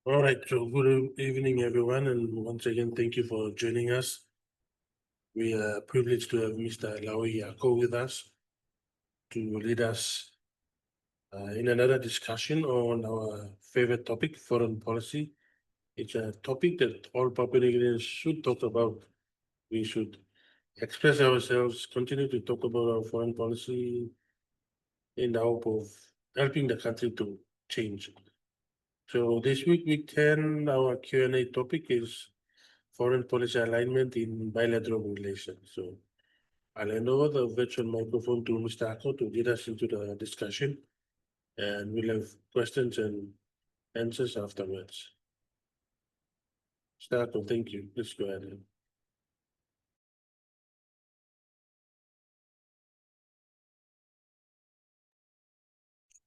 All right, so good evening, everyone, and once again, thank you for joining us. We are privileged to have Mr. Lawi Yako with us to lead us in another discussion on our favorite topic, foreign policy. It's a topic that all Papua should talk about. We should express ourselves, continue to talk about our foreign policy in the hope of helping the country to change. So this week 10, our Q&A topic is foreign policy alignment in bilateral relations. So I'll hand over the virtual microphone to Mr. Ako to lead us into the discussion, and we'll have questions and answers afterwards. Mr. Ako, thank you. Please go ahead.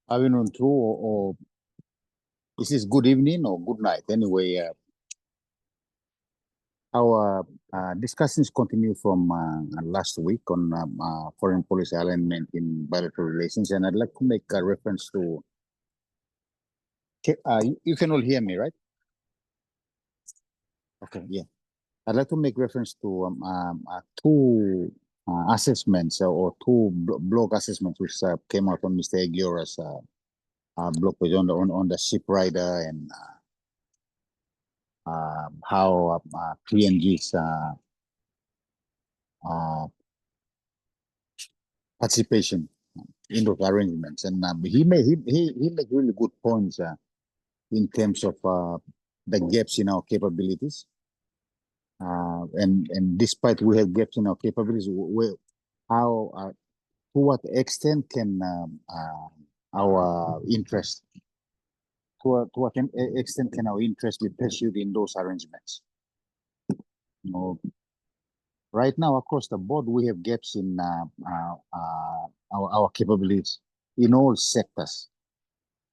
Are we on through or this is good evening or good night? Anyway, our discussions continue from last week on foreign policy alignment in bilateral relations, and I'd like to make a reference to. You can all hear me, right? Okay, yeah. I'd like to make reference to two assessments or two blog assessments which came out on Mr. Egiora's blog page on the ship rider and how PNG's participation in those arrangements, and he made really good points in terms of the gaps in our capabilities, and despite we have gaps in our capabilities, how to what extent can our interest to what extent can our interest be pursued in those arrangements? You know, right now across the board we have gaps in our capabilities in all sectors.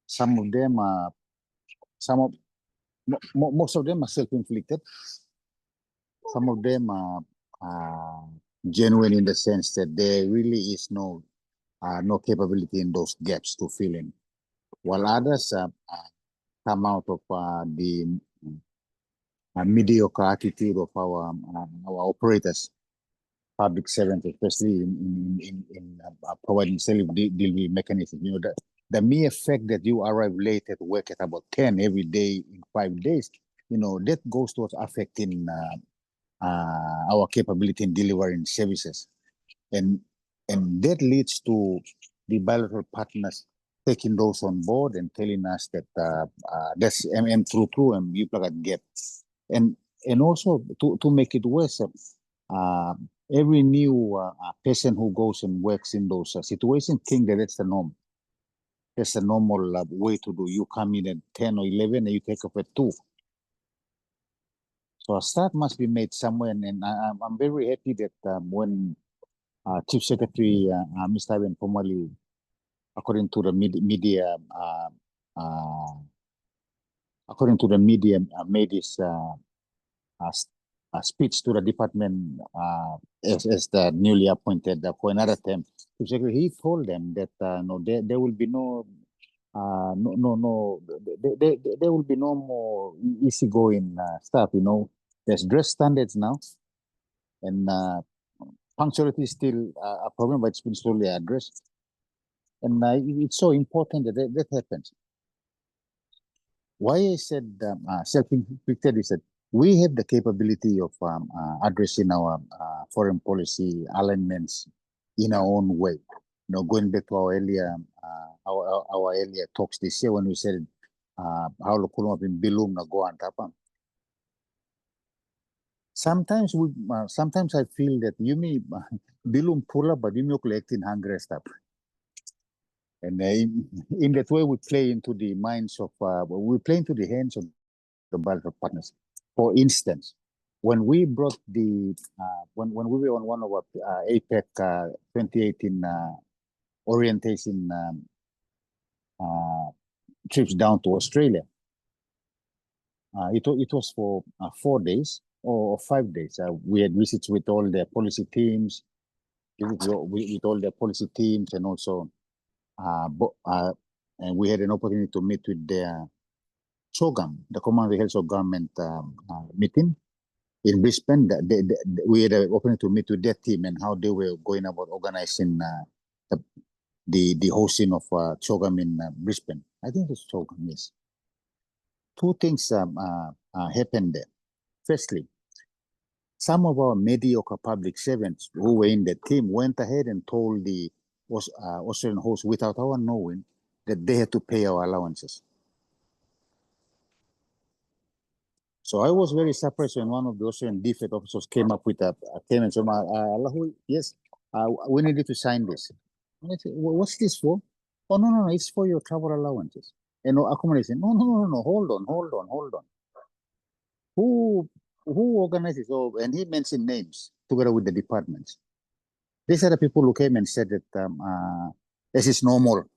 Some of them are most of them are self-inflicted. Some of them are genuine in the sense that there really is no capability in those gaps to fill in, while others come out of the mediocre attitude of our operators, public servants, especially in providing self-delivery mechanisms. You know, the mere fact that you arrive late at work at about 10 every day in 5 days, you know, that goes towards affecting our capability in delivering services, and that leads to the bilateral partners taking those on board and telling us that that's true and you plug a gap, and also to make it worse, every new person who goes and works in those situations think that that's the norm. That's a normal way to do. You come in at 10 or 11 and you take off at 2. So a start must be made somewhere, and I'm very happy that when Chief Secretary Mr. Ivan Pomali, according to the media, made his speech to the department as the newly appointed for another term. He told them that no, there will be no there will be no more easygoing stuff. You know, there's dress standards now, and punctuality is still a problem, but it's been slowly addressed. And it's so important that that happens. Why I said self-inflicted is that we have the capability of addressing our foreign policy alignments in our own way. You know, going back to our earlier talks this year when we said how lokulong in bilum na go antapa. Sometimes I feel that you may bilum pula, but you may collect in hungry stuff. And in that way, we play into the minds of, we play into the hands of the bilateral partners. For instance, when we brought the, when we were on one of our APEC 2018 orientation trips down to Australia, it was for 4 days or 5 days. We had visits with all their policy teams, with all their policy teams, and also and we had an opportunity to meet with their CHOGAM, the Commonwealth of Government meeting in Brisbane. We had an opportunity to meet with their team and how they were going about organizing the hosting of CHOGAM in Brisbane. I think it's CHOGAM, yes. Two things happened there. Firstly, some of our mediocre public servants who were in the team went ahead and told the Australian host, without our knowing, that they had to pay our allowances. So I was very surprised when one of the Australian defect officers came up with came and said, yes, we needed to sign this. And I said, well, what's this for? Oh, no, it's for your travel allowances. And accommodation. No, hold on. Who organizes? Oh, and he mentioned names together with the departments. These are the people who came and said that this is normal.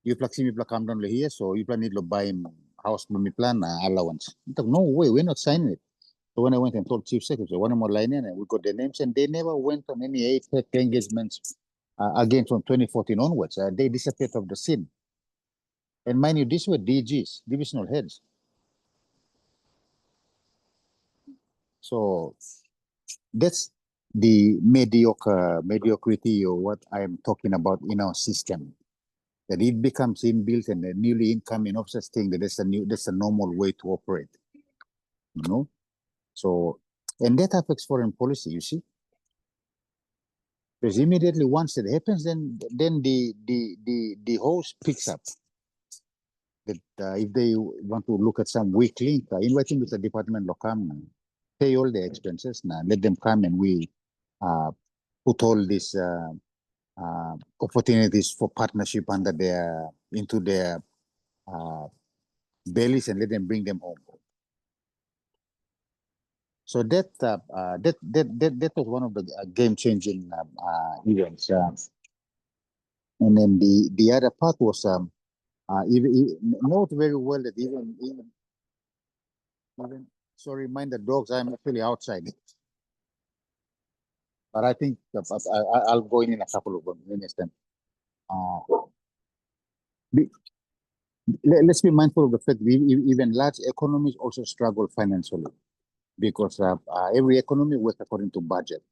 You come down here, so you need to buy him house plan allowance. No way, we're not signing it. So when I went and told Chief Secretary, one more line in, and we got their names, and they never went on any APEC engagements again from 2014 onwards. They disappeared from the scene. And mind you, these were DGs, divisional heads. So that's the mediocrity or what I am talking about in our system. That it becomes inbuilt and the newly incoming officers think that that's a normal way to operate. You know? So, and that affects foreign policy, you see. Because immediately once it happens, then the host picks up that if they want to look at some weak link, invite him to the department to come, pay all the expenses, let them come and we put all these opportunities for partnership into their bellies and let them bring them home. So that was one of the game-changing events. And then the other part was note very well that even sorry, mind the dogs. I'm actually outside. But I think I'll go in a couple of minutes then. Let's be mindful of the fact that even large economies also struggle financially because every economy works according to budget.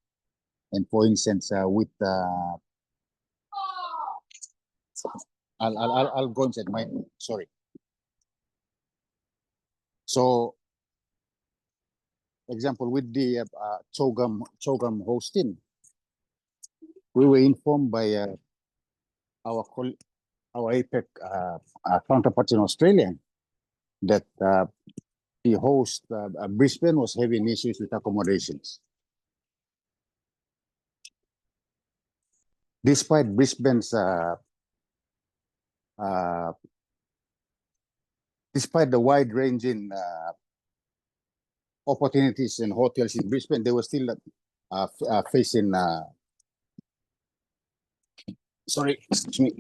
And for instance, with I'll go inside my sorry. So, example with the CHOGAM hosting, we were informed by our APEC counterparts in Australia that the host Brisbane was having issues with accommodations. Despite Brisbane's despite the wide-ranging opportunities in hotels in Brisbane, they were still facing. Sorry, excuse me.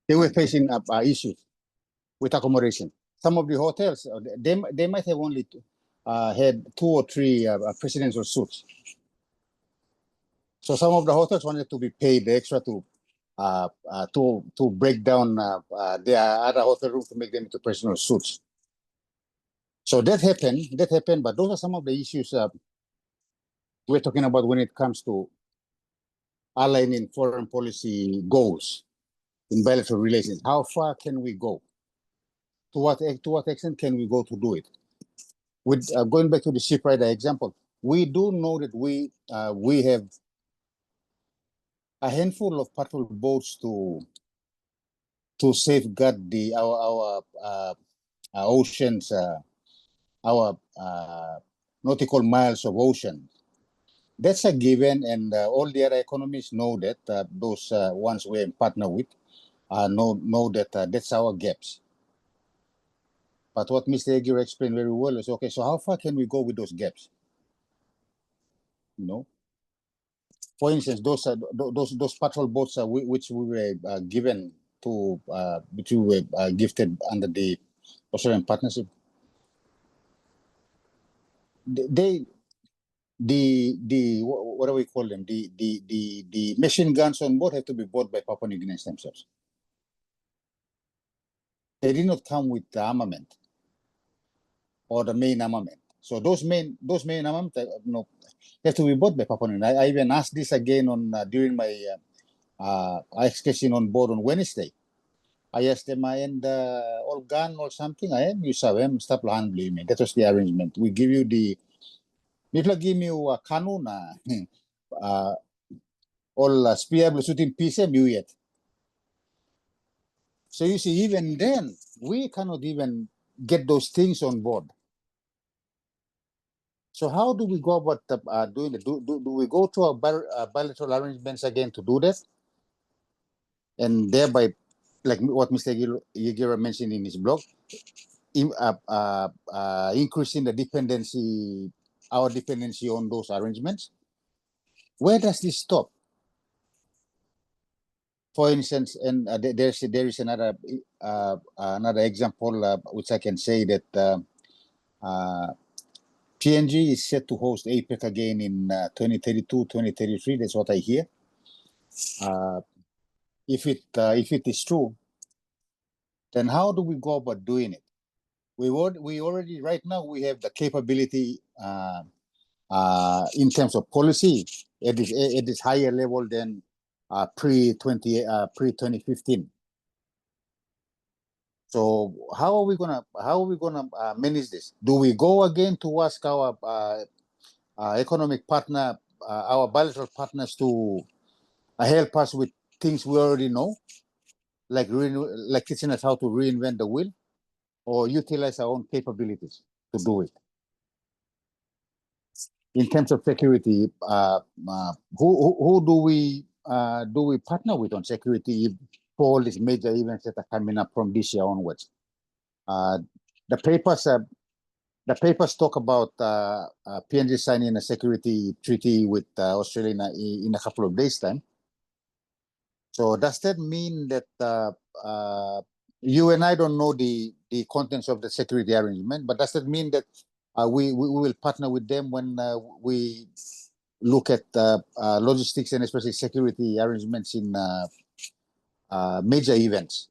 They were facing issues with accommodation. Some of the hotels, they might have only had 2 or 3 presidential suites. So some of the hotels wanted to be paid extra to break down their other hotel rooms to make them into personal suites. So that happened, but those are some of the issues we're talking about when it comes to aligning foreign policy goals in bilateral relations. How far can we go? To what extent can we go to do it? With going back to the shipwright example, we do know that we have a handful of patrol boats to safeguard our oceans, our nautical miles of ocean. That's a given, and all the other economies know that those ones we partner with know that that's our gaps. But what Mr. Aguirre explained very well is, okay, so how far can we go with those gaps? You know, for instance, those patrol boats which we were given to, which we were gifted under the Australian partnership, they what do we call them? The machine guns on board have to be bought by Papua New Guineans themselves. They did not come with the armament or the main armament. So those main armament, have to be bought by Papua New Guinea. I even asked this again on during my excursion on board on Wednesday. I asked them, and all gun or something, you saw stop handling me. That was the arrangement. We give you the, if I give you a kanun, all spear shooting piece, you yet. So you see, even then, we cannot even get those things on board. So how do we go about doing it? Do we go to a bilateral arrangements again to do this? And thereby, like what Mr. Yigira mentioned in his blog, increasing the dependency, our dependency on those arrangements. Where does this stop? For instance, and there is another example which I can say that PNG is set to host APEC again in 2032, 2033. That's what I hear. If it is true, then how do we go about doing it? We already right now we have the capability in terms of policy at this higher level than pre 2015. So how are we gonna manage this? Do we go again to ask our economic partner, our bilateral partners, to help us with things we already know, like teaching us how to reinvent the wheel, or utilize our own capabilities to do it? In terms of security, who do we partner with on security for all these major events that are coming up from this year onwards? The papers talk about PNG signing a security treaty with Australia in a couple of days' time. So does that mean that you and I don't know the contents of the security arrangement, but does that mean that we will partner with them when we look at logistics and especially security arrangements in major events?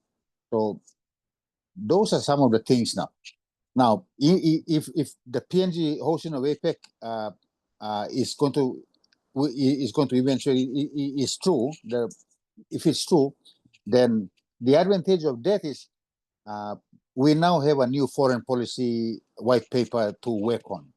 So those are some of the things now. Now, if the PNG hosting of APEC is going to eventually is true, if it's true, then the advantage of that is we now have a new foreign policy white paper to work on.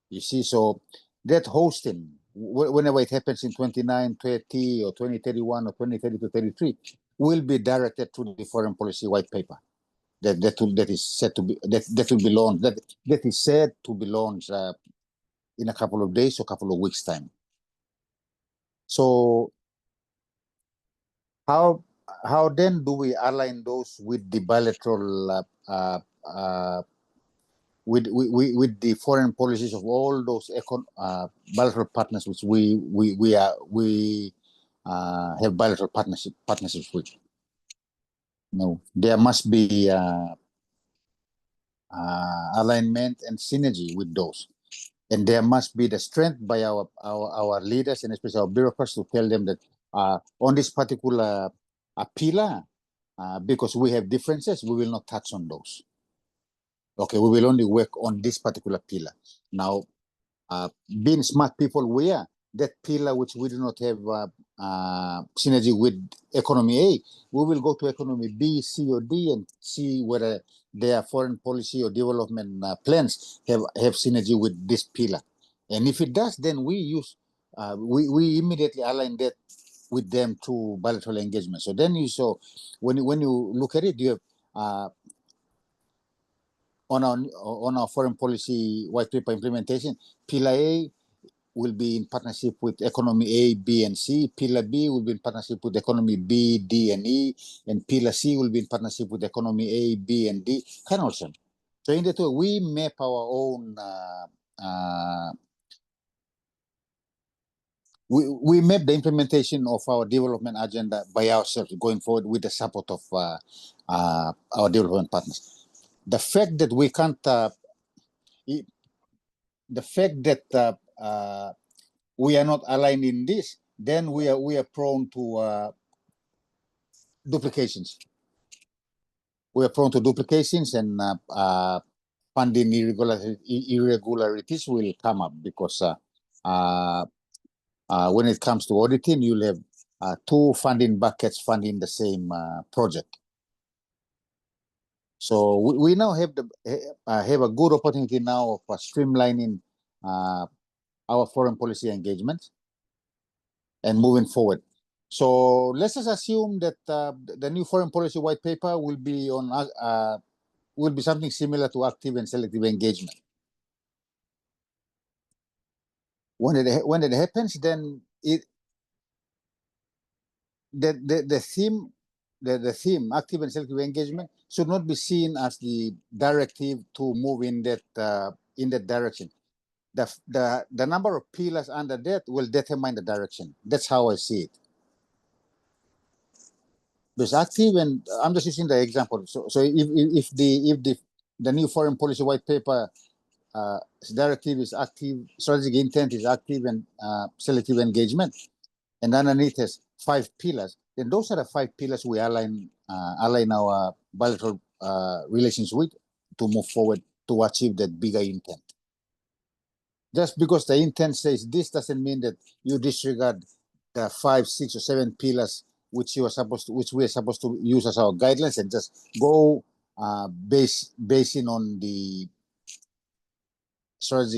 You see, so that hosting, whenever it happens in 29, 30, or 2031, or 2032, 33, will be directed to the foreign policy white paper that is set to be that will be launched. That is said to be launched in a couple of days or a couple of weeks' time. So how then do we align those with the bilateral with the foreign policies of all those bilateral partners which we have bilateral partnerships with? No, there must be alignment and synergy with those, and there must be the strength by our leaders and especially our bureaucrats to tell them that on this particular pillar, because we have differences, we will not touch on those. Okay, we will only work on this particular pillar. Now, being smart people, we are that pillar which we do not have synergy with economy A, we will go to economy B, C, or D and see whether their foreign policy or development plans have synergy with this pillar. And if it does, then we use we immediately align that with them through bilateral engagement. So then when you look at it, you have on our foreign policy white paper implementation, Pillar A will be in partnership with economy A, B, and C. Pillar B will be in partnership with economy B, D, and E. And Pillar C will be in partnership with economy A, B, and D. Kind of awesome. So in that way, we map our own we map the implementation of our development agenda by ourselves going forward with the support of our development partners. The fact that we can't, the fact that we are not aligned in this, then we are prone to duplications. We are prone to duplications, and funding irregularities will come up, because when it comes to auditing, you'll have two funding buckets funding the same project. So we now have a good opportunity now of streamlining our foreign policy engagement and moving forward. So let's just assume that the new foreign policy white paper will be something similar to active and selective engagement. When it happens, then the theme active and selective engagement should not be seen as the directive to move in that direction. The number of pillars under that will determine the direction. That's how I see it. Because active, and I'm just using the example. So if the new foreign policy white paper directive is active, strategic intent is active and selective engagement, and underneath has 5 pillars, then those are the 5 pillars we align our bilateral relations with to move forward to achieve that bigger intent. Just because the intent says this doesn't mean that you disregard the 5, 6, or 7 pillars which we are supposed to use as our guidelines, and just go basing on the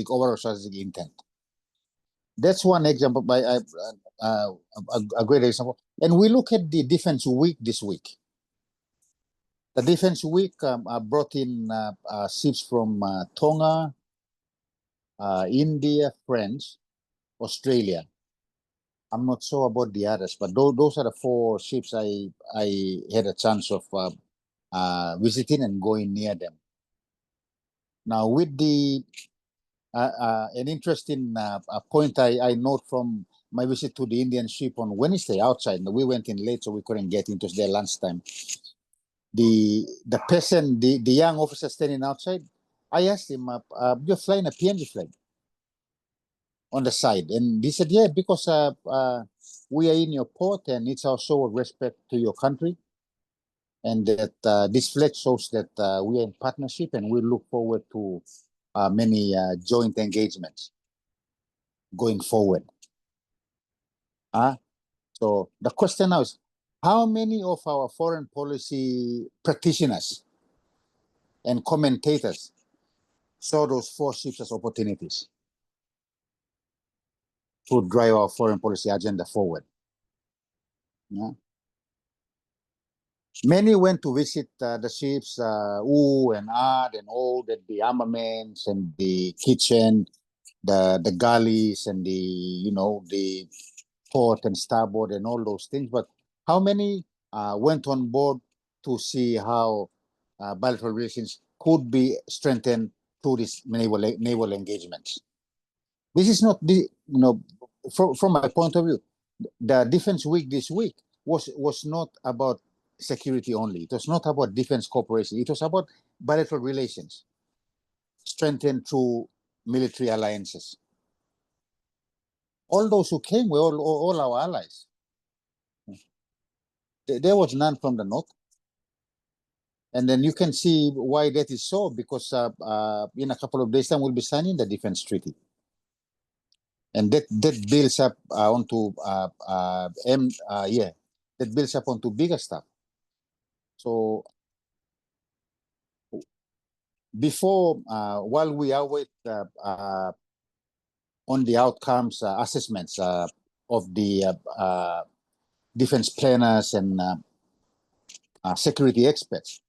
overall strategic intent. That's one example, by a great example. And we look at the Defense Week this week. The Defense Week brought in ships from Tonga, India, France, Australia. I'm not sure about the others, but those are the 4 ships I had a chance of visiting and going near them. Now, with an interesting point I note from my visit to the Indian ship on Wednesday outside. We went in late, so we couldn't get into their lunchtime. The person, the young officer standing outside, I asked him, "You're flying a PNG flag on the side?" And he said, "Yeah, because we are in your port, and it's our show of respect to your country, and that this flag shows that we are in partnership, and we look forward to many joint engagements going forward." So the question now is, how many of our foreign policy practitioners and commentators saw those 4 ships as opportunities to drive our foreign policy agenda forward? Yeah. Many went to visit the ships, and add and all that, the armaments and the kitchen, the galleys, and the port and starboard and all those things. But how many went on board to see how bilateral relations could be strengthened through these naval engagements? This is not from my point of view, the Defense Week this week was not about security only. It was not about defense cooperation. It was about bilateral relations strengthened through military alliances. All those who came were all our allies. There was none from the north. And then you can see why that is so, because in a couple of days' time, we'll be signing the defense treaty. And that builds up onto that builds up onto bigger stuff. So before, while we await on the outcomes assessments of the defense planners and security experts,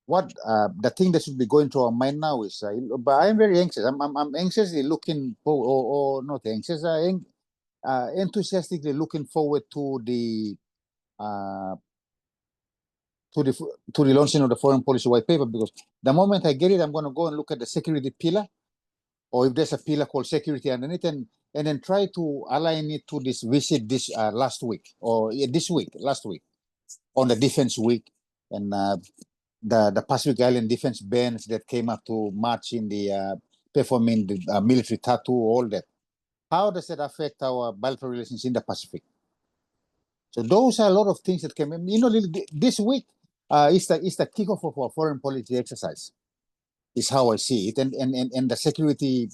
what the thing that should be going through our mind now is, but I'm very anxious. I'm anxiously looking for, or not anxious, enthusiastically looking forward to the launching of the foreign policy white paper, because the moment I get it, I'm going to go and look at the security pillar, or if there's a pillar called security underneath, and then try to align it to this visit last week, or last week on the Defense Week, and the Pacific Island defense bands that came up to march in the performing the military tattoo, all that. How does that affect our bilateral relations in the Pacific? So those are a lot of things that came. This week is the kickoff of our foreign policy exercise. Is how I see it, and the security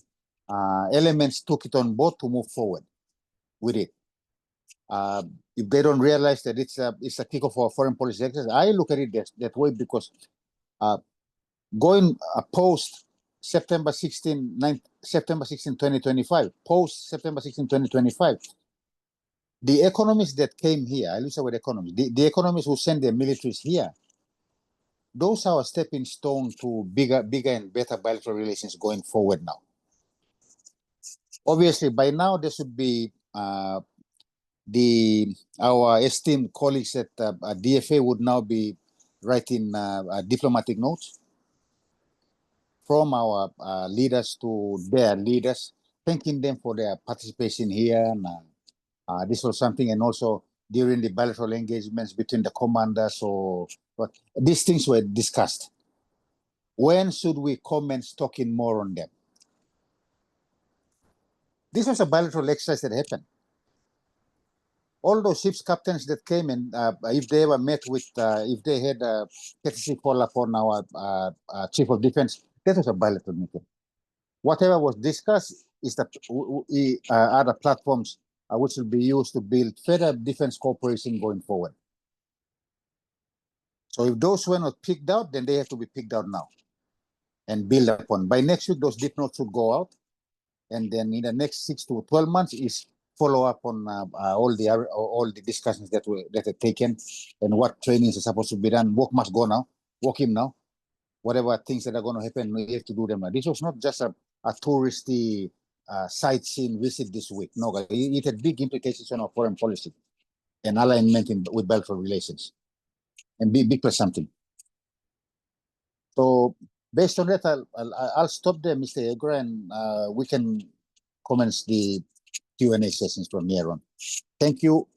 elements took it on board to move forward with it. If they don't realize that it's a kickoff for foreign policy exercise, I look at it that way because going post September 16, 2025, post September 16, 2025, the economists that came here, I use the word economists, the economists who send their militaries here, those are a stepping stone to bigger and better bilateral relations going forward now. Obviously, by now there should be our esteemed colleagues at DFA would now be writing diplomatic notes from our leaders to their leaders, thanking them for their participation here. And this was something, and also during the bilateral engagements between the commanders, but these things were discussed. When should we commence talking more on them? This was a bilateral exercise that happened. All those ships captains that came in, if they ever met with, if they had a courtesy call upon our chief of defense, that was a bilateral meeting. Whatever was discussed is that other platforms which will be used to build further defense cooperation going forward. So if those were not picked out, then they have to be picked out now and build upon. By next week, those deep notes should go out. And then in the next 6 to 12 months is follow up on all the discussions that are taken and what trainings are supposed to be done. Work must go now. Work him now. Whatever things that are going to happen, we have to do them now. This was not just a touristy sightseeing visit this week. No, it had big implications on our foreign policy and alignment with bilateral relations, and big plus something. So based on that, I'll stop there, Mr. Egra, and we can commence the Q&A sessions from here on. Thank you.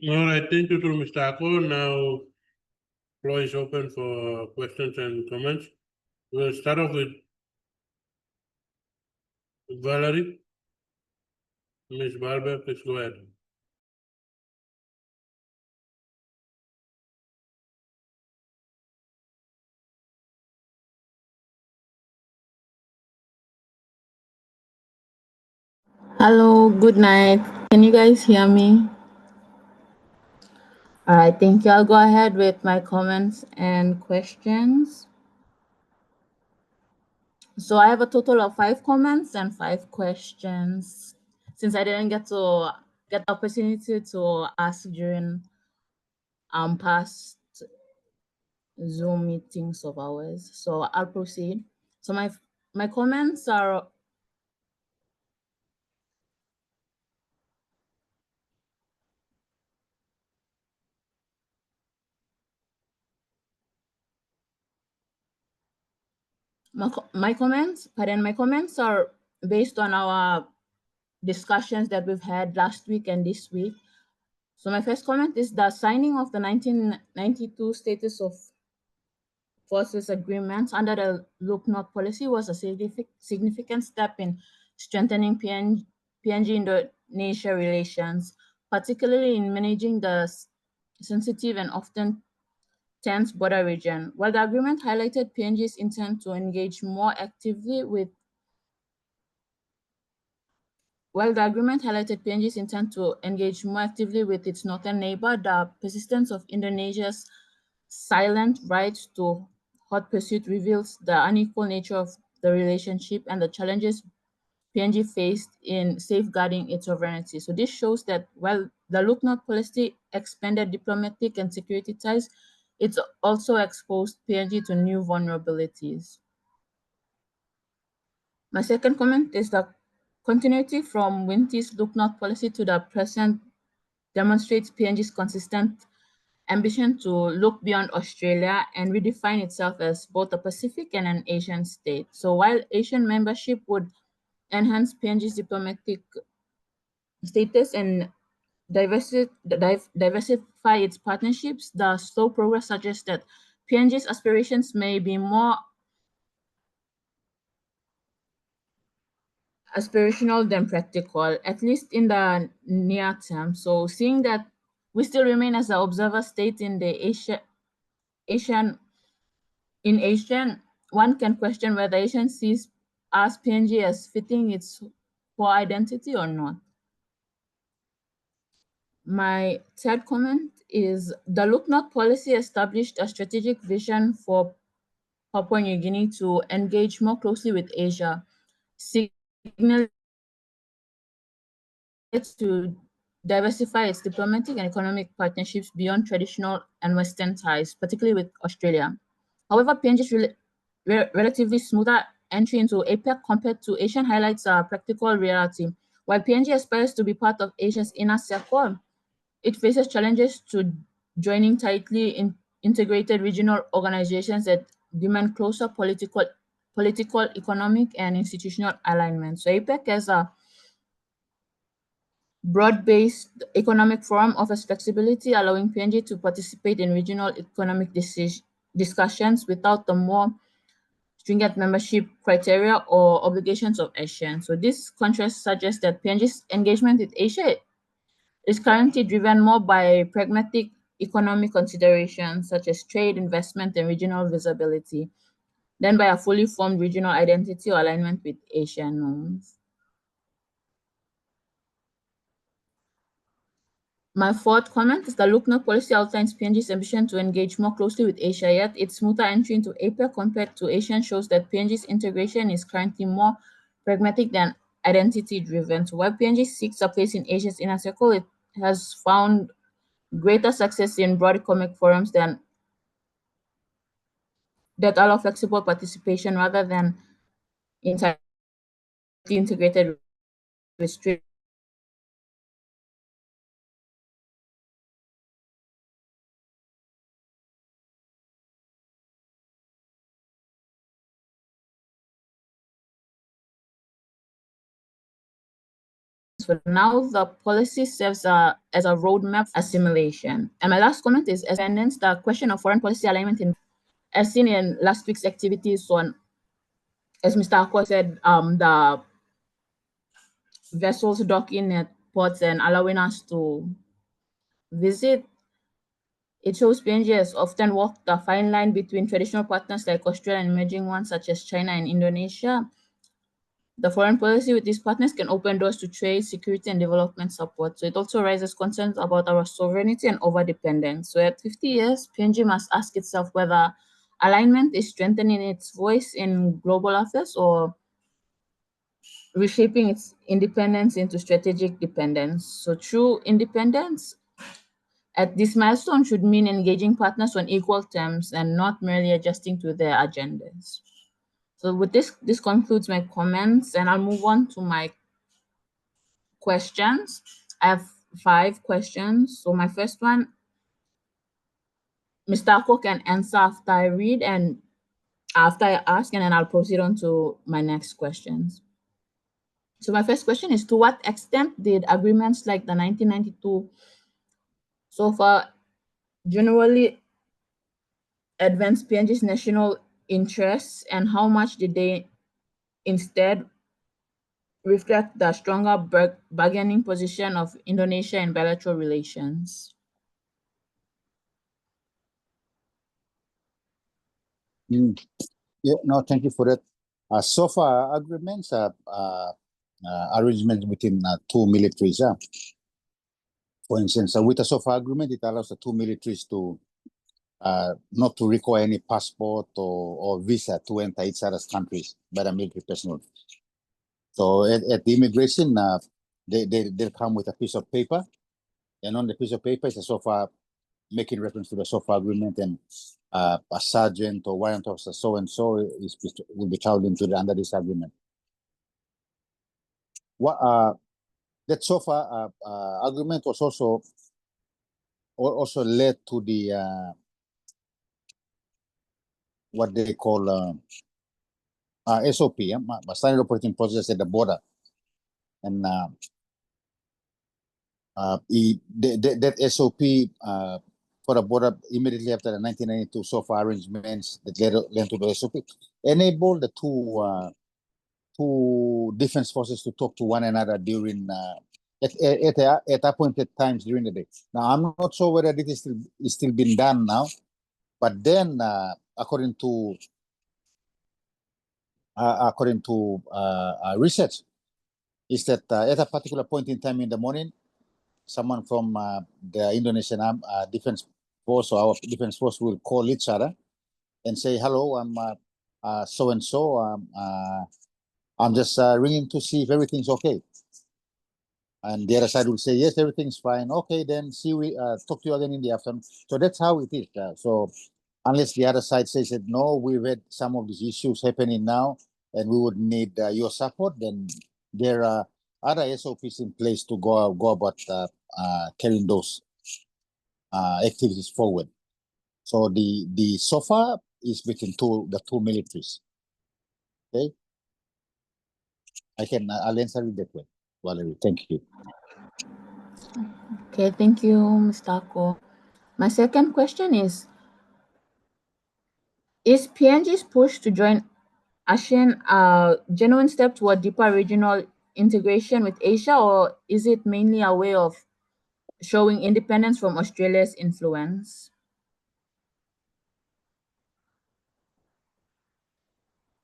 All right, thank you to Mr. Ako. Now, floor is open for questions and comments. We'll start off with Valerie. Ms. Barber, please go ahead. Hello, good night. Can you guys hear me? All right, thank you. I'll go ahead with my comments and questions. So I have a total of 5 comments and 5 questions. Since I didn't get the opportunity to ask during past Zoom meetings of ours, so I'll proceed. So my comments are my comments are based on our discussions that we've had last week and this week. So my first comment is the signing of the 1992 Status of Forces Agreement under the Look North policy was a significant step in strengthening PNG-Indonesia relations, particularly in managing the sensitive and often tense border region. While the agreement highlighted PNG's intent to engage more actively with its northern neighbor, the persistence of Indonesia's silent right to hot pursuit reveals the unequal nature of the relationship and the challenges PNG faced in safeguarding its sovereignty. So this shows that while the Look North policy expanded diplomatic and security ties, it's also exposed PNG to new vulnerabilities. My second comment is the continuity from Winty's Look North policy to the present demonstrates PNG's consistent ambition to look beyond Australia and redefine itself as both a Pacific and an Asian state. So while Asian membership would enhance PNG's diplomatic status and diversify its partnerships, the slow progress suggests that PNG's aspirations may be more aspirational than practical, at least in the near term. So seeing that we still remain as an observer state in the Asian, one can question whether Asian sees us PNG as fitting its core identity or not. My third comment is the Look North policy established a strategic vision for Papua New Guinea to engage more closely with Asia, signaling to diversify its diplomatic and economic partnerships beyond traditional and Western ties, particularly with Australia. However, PNG's relatively smoother entry into APEC compared to Asian highlights a practical reality. While PNG aspires to be part of Asia's inner circle, it faces challenges to joining tightly integrated regional organizations that demand closer political, economic, and institutional alignment. So APEC as a broad-based economic forum offers flexibility, allowing PNG to participate in regional economic discussions without the more stringent membership criteria or obligations of ASEAN. So this contrast suggests that PNG's engagement with Asia is currently driven more by pragmatic economic considerations such as trade, investment, and regional visibility than by a fully formed regional identity or alignment with Asian norms. My fourth comment is the Look North policy outlines PNG's ambition to engage more closely with Asia, yet its smoother entry into APEC compared to Asian shows that PNG's integration is currently more pragmatic than identity-driven. So while PNG seeks a place in Asia's inner circle, it has found greater success in broad economic forums that allow flexible participation rather than integrated with strict So now the policy serves as a roadmap assimilation. And my last comment is independence, the question of foreign policy alignment as seen in last week's activities on, as Mr. Akwa said, the vessels docking at ports and allowing us to visit. It shows PNG has often walked the fine line between traditional partners like Australia and emerging ones such as China and Indonesia. The foreign policy with these partners can open doors to trade, security, and development support. So it also raises concerns about our sovereignty and overdependence. So at 50 years, PNG must ask itself whether alignment is strengthening its voice in global affairs or reshaping its independence into strategic dependence. So true independence at this milestone should mean engaging partners on equal terms and not merely adjusting to their agendas. So with this concludes my comments, and I'll move on to my questions. I have 5 questions. So my first one, Mr. Ako can answer after I read and after I ask, and then I'll proceed on to my next questions. So my first question is, to what extent did agreements like the 1992 SOFA generally advance PNG's national interests, and how much did they instead reflect the stronger bargaining position of Indonesia in bilateral relations? Yeah, no, thank you for that. SOFA agreements are arrangements between 2 militaries. For instance, with the SOFA agreement, it allows the 2 militaries to not to require any passport or visa to enter each other's countries by the military personnel. So at the immigration, they'll come with a piece of paper, and on the piece of paper is a SOFA, making reference to the SOFA agreement, and a sergeant or warrant officer so and so will be child into under this agreement. What that SOFA agreement was also led to the what they call SOP, standard operating procedures at the border, and that SOP for the border immediately after the 1992 SOFA arrangements that led to the SOP, enabled the two defense forces to talk to one another during at appointed times during the day. Now, I'm not sure whether this is still being done now, but then according to research, is that at a particular point in time in the morning, someone from the Indonesian defense force or our defense force will call each other and say, "Hello, I'm so and so. I'm just ringing to see if everything's okay." And the other side will say, "Yes, everything's fine. Okay, then we talk to you again in the afternoon." So that's how it is. So unless the other side says that, "No, we've had some of these issues happening now, and we would need your support," then there are other SOPs in place to go about carrying those activities forward. So the SOFA is between the two militaries. Okay, I'll answer it that way, Valerie. Thank you. Okay, thank you, Mr. Ako. My second question is PNG's push to join ASEAN a genuine step toward deeper regional integration with Asia, or is it mainly a way of showing independence from Australia's influence?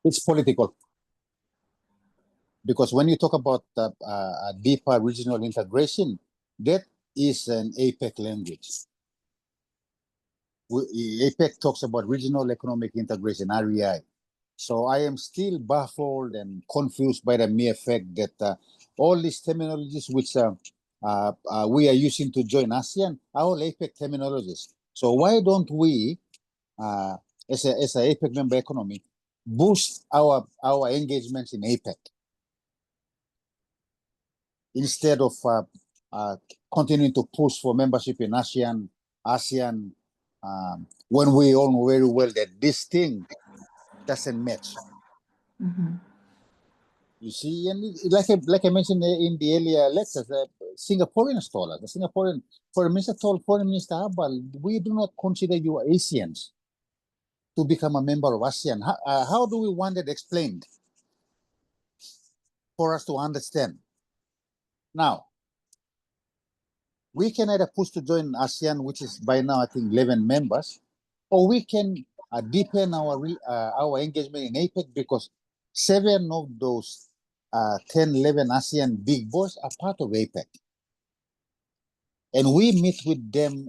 It's political. Because when you talk about a deeper regional integration, that is an APEC language. APEC talks about regional economic integration, REI. So I am still baffled and confused by the mere fact that all these terminologies which we are using to join ASEAN are all APEC terminologies. So why don't we, as an APEC member economy, boost our engagements in APEC? Instead of continuing to push for membership in ASEAN, when we all know very well that this thing doesn't match. Mm-hmm. You see, and like I mentioned in the earlier lectures, Singaporeans told us, the Singaporean Foreign Minister told Foreign Minister Abal, "We do not consider you Asians to become a member of ASEAN." How do we want that explained for us to understand? Now, we can either push to join ASEAN, which is by now I think 11 members, or we can deepen our engagement in APEC, because 7 of those 10, 11 ASEAN big boys are part of APEC. And we meet with them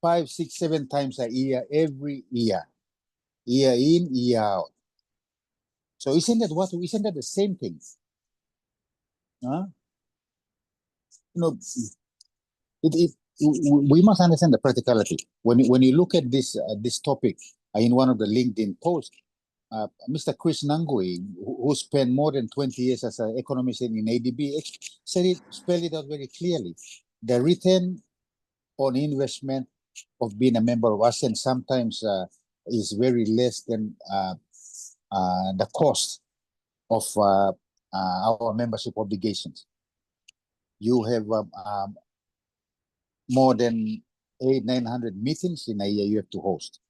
5, 6, 7 times a year, every year in, year out. So isn't that the same thing? Huh? We must understand the practicality. When you look at this topic in one of the LinkedIn posts, Mr. Chris Nangui, who spent more than 20 years as an economist in ADB, spelled it out very clearly. The return on investment of being a member of ASEAN sometimes is very less than the cost of our membership obligations. You have more than 800-900 meetings in a year you have to host,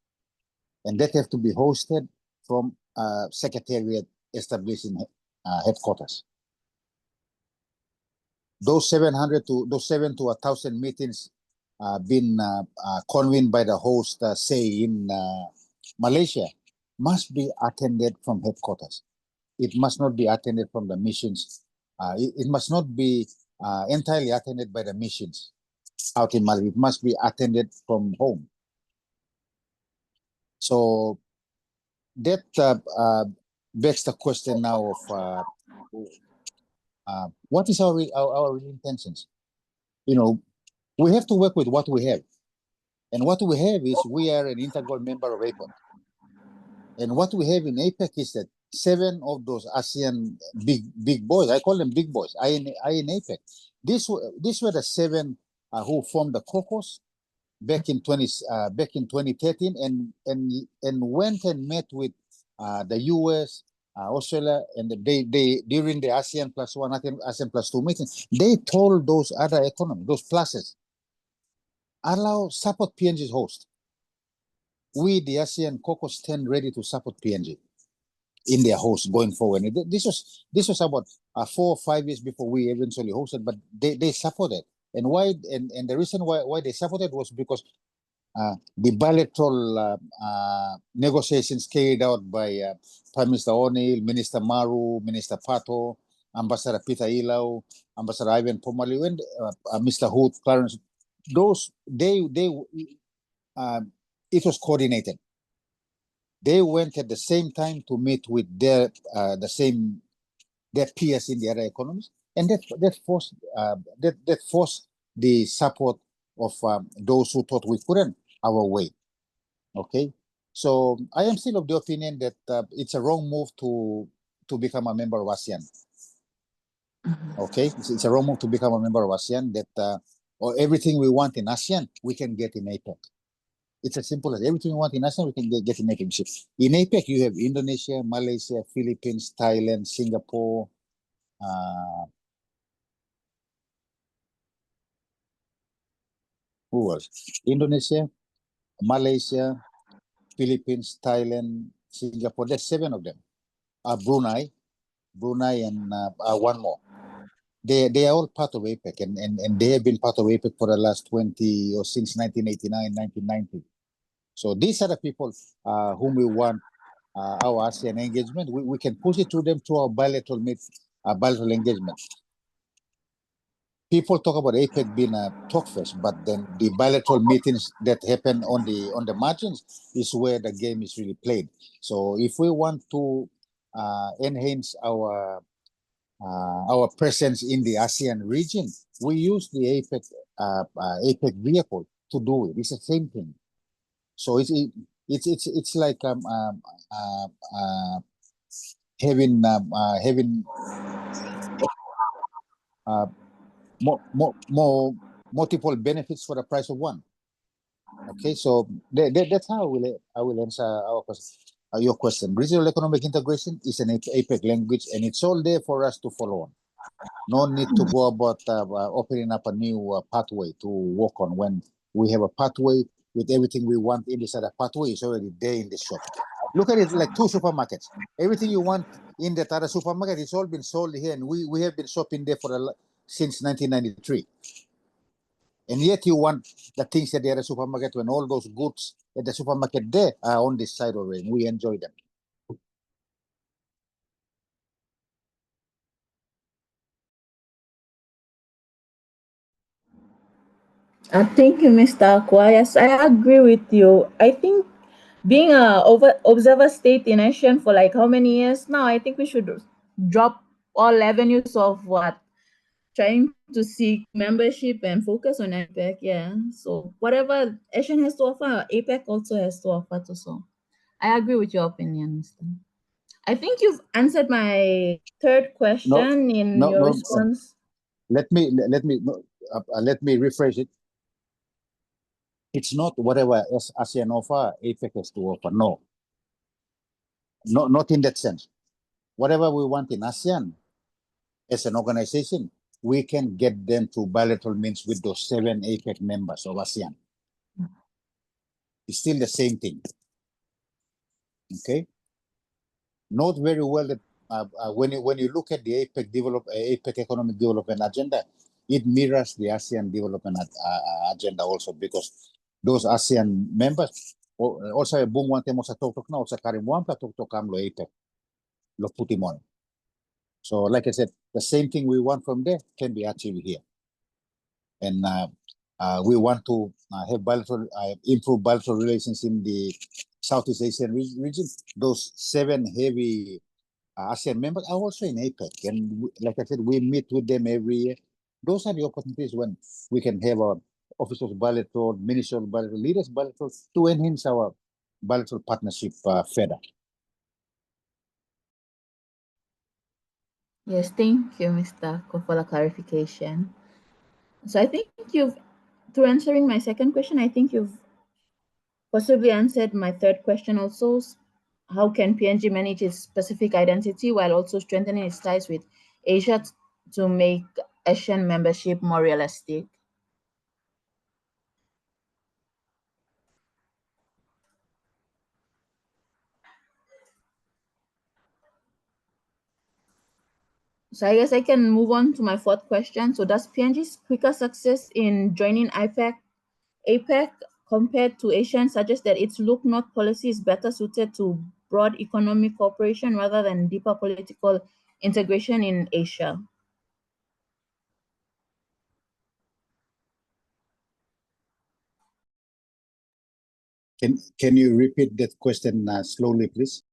and that have to be hosted from secretariat established in headquarters. Those 7 to 1,000 meetings been convened by the host, say in Malaysia, must be attended from headquarters. It must not be attended from the missions. It must not be entirely attended by the missions out in Mali. It must be attended from home. So that begs the question now of what is our real intentions? We have to work with what we have. And what we have is we are an integral member of APEC. And what we have in APEC is that 7 of those ASEAN big boys, I call them big boys, I in APEC. These were the 7 who formed the caucus back in 2013 and went and met with the US, Australia, and they during the ASEAN +1, ASEAN +2 meeting, they told those other economies, those pluses, support PNG's host. We, the ASEAN caucus, stand ready to support PNG in their host going forward. And this was about 4 or 5 years before we eventually hosted, but they supported. And why? And the reason why they supported was because the bilateral negotiations carried out by Prime Minister O'Neill, Minister Maru, Minister Pato, Ambassador Peter Ilau, Ambassador Ivan Pomali, and Mr. Hood, Clarence. Those it was coordinated. They went at the same time to meet with their peers in the other economies, and that forced the support of those who thought we couldn't our way. Okay, so I am still of the opinion that it's a wrong move to become a member of ASEAN. Okay, it's a wrong move to become a member of ASEAN. That or everything we want in ASEAN we can get in APEC. It's as simple as everything we want in ASEAN we can get in APEC. In APEC you have Indonesia, Malaysia, Philippines, Thailand, Singapore. Who else? Indonesia, Malaysia, Philippines, Thailand, Singapore. There's 7 of them. Brunei, and one more. They are all part of APEC, and they have been part of APEC for the last 20 or since 1989, 1990. So these are the people whom we want our ASEAN engagement. We can push it to them through our bilateral engagement. People talk about APEC being a talk fest, but then the bilateral meetings that happen on the margins is where the game is really played. So if we want to enhance our presence in the ASEAN region, we use the APEC vehicle to do it. It's the same thing. So it's like having more multiple benefits for the price of one. Okay, so that's how I will answer your question. Regional economic integration is an APEC language, and it's all there for us to follow on. No need to go about opening up a new pathway to work on when we have a pathway with everything we want in this other pathway is already there in the shop. Look at it like 2 supermarkets. Everything you want in that other supermarket, it's all been sold here, and we have been shopping there since 1993. And yet you want the things at the other supermarket when all those goods at the supermarket there are on this side already, and we enjoy them. Thank you, Mr. Akwa. Yes, I agree with you. I think being a observer state in ASEAN for like how many years now, I think we should drop all avenues of trying to seek membership and focus on APEC. Yeah. So whatever ASEAN has to offer, APEC also has to offer too. So I agree with your opinion, Mr. I think you've answered my third question in your response. Let me rephrase it. It's not whatever ASEAN offer, APEC has to offer. No, not in that sense. Whatever we want in ASEAN as an organization, we can get them to bilateral means with those 7 APEC members of ASEAN. It's still the same thing. Okay. Note very well that when you look at the APEC economic development agenda, it mirrors the ASEAN development agenda also, because those ASEAN members also bung wante mo sa tok na sa karimwan pa tok kamlo APEC lo putimon. So like I said, the same thing we want from there can be achieved here, and we want to have improve bilateral relations in the Southeast Asian region. Those 7 heavy ASEAN members are also in APEC, and like I said, we meet with them every year. Those are the opportunities when we can have our officers bilateral, ministerial bilateral, leaders bilateral to enhance our bilateral partnership further. Yes, thank you, Mr. Ko, for the clarification. So I think through answering my second question, I think you've possibly answered my third question also. How can PNG manage its specific identity while also strengthening its ties with Asia to make ASEAN membership more realistic? So I guess I can move on to my fourth question. So does PNG's quicker success in joining APEC compared to ASEAN suggest that its Look North policy is better suited to broad economic cooperation rather than deeper political integration in Asia? Can you repeat that question slowly, please?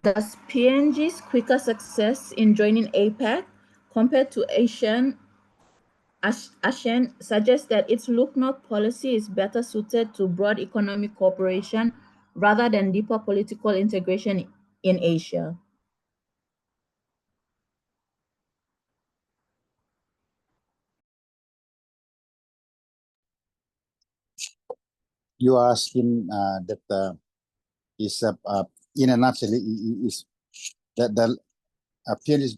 Does PNG's quicker success in joining APEC compared to ASEAN suggests that its Look North policy is better suited to broad economic cooperation rather than deeper political integration in Asia? You are asking that is in a nutshell is that the PNG,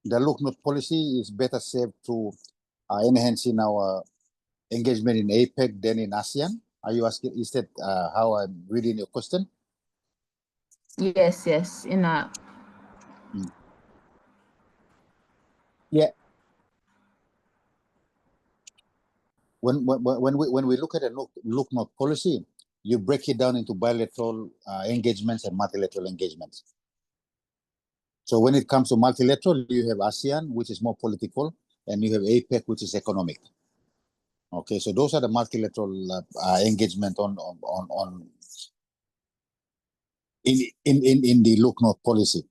the Look North policy is better served to enhancing our engagement in APEC than in ASEAN? Are you asking, is that how I'm reading your question? Yes, yes. In a Yeah. When we look at a Look North policy, you break it down into bilateral engagements and multilateral engagements. So when it comes to multilateral, you have ASEAN, which is more political, and you have APEC, which is economic. Okay, so those are the multilateral engagement on in the Look North policy,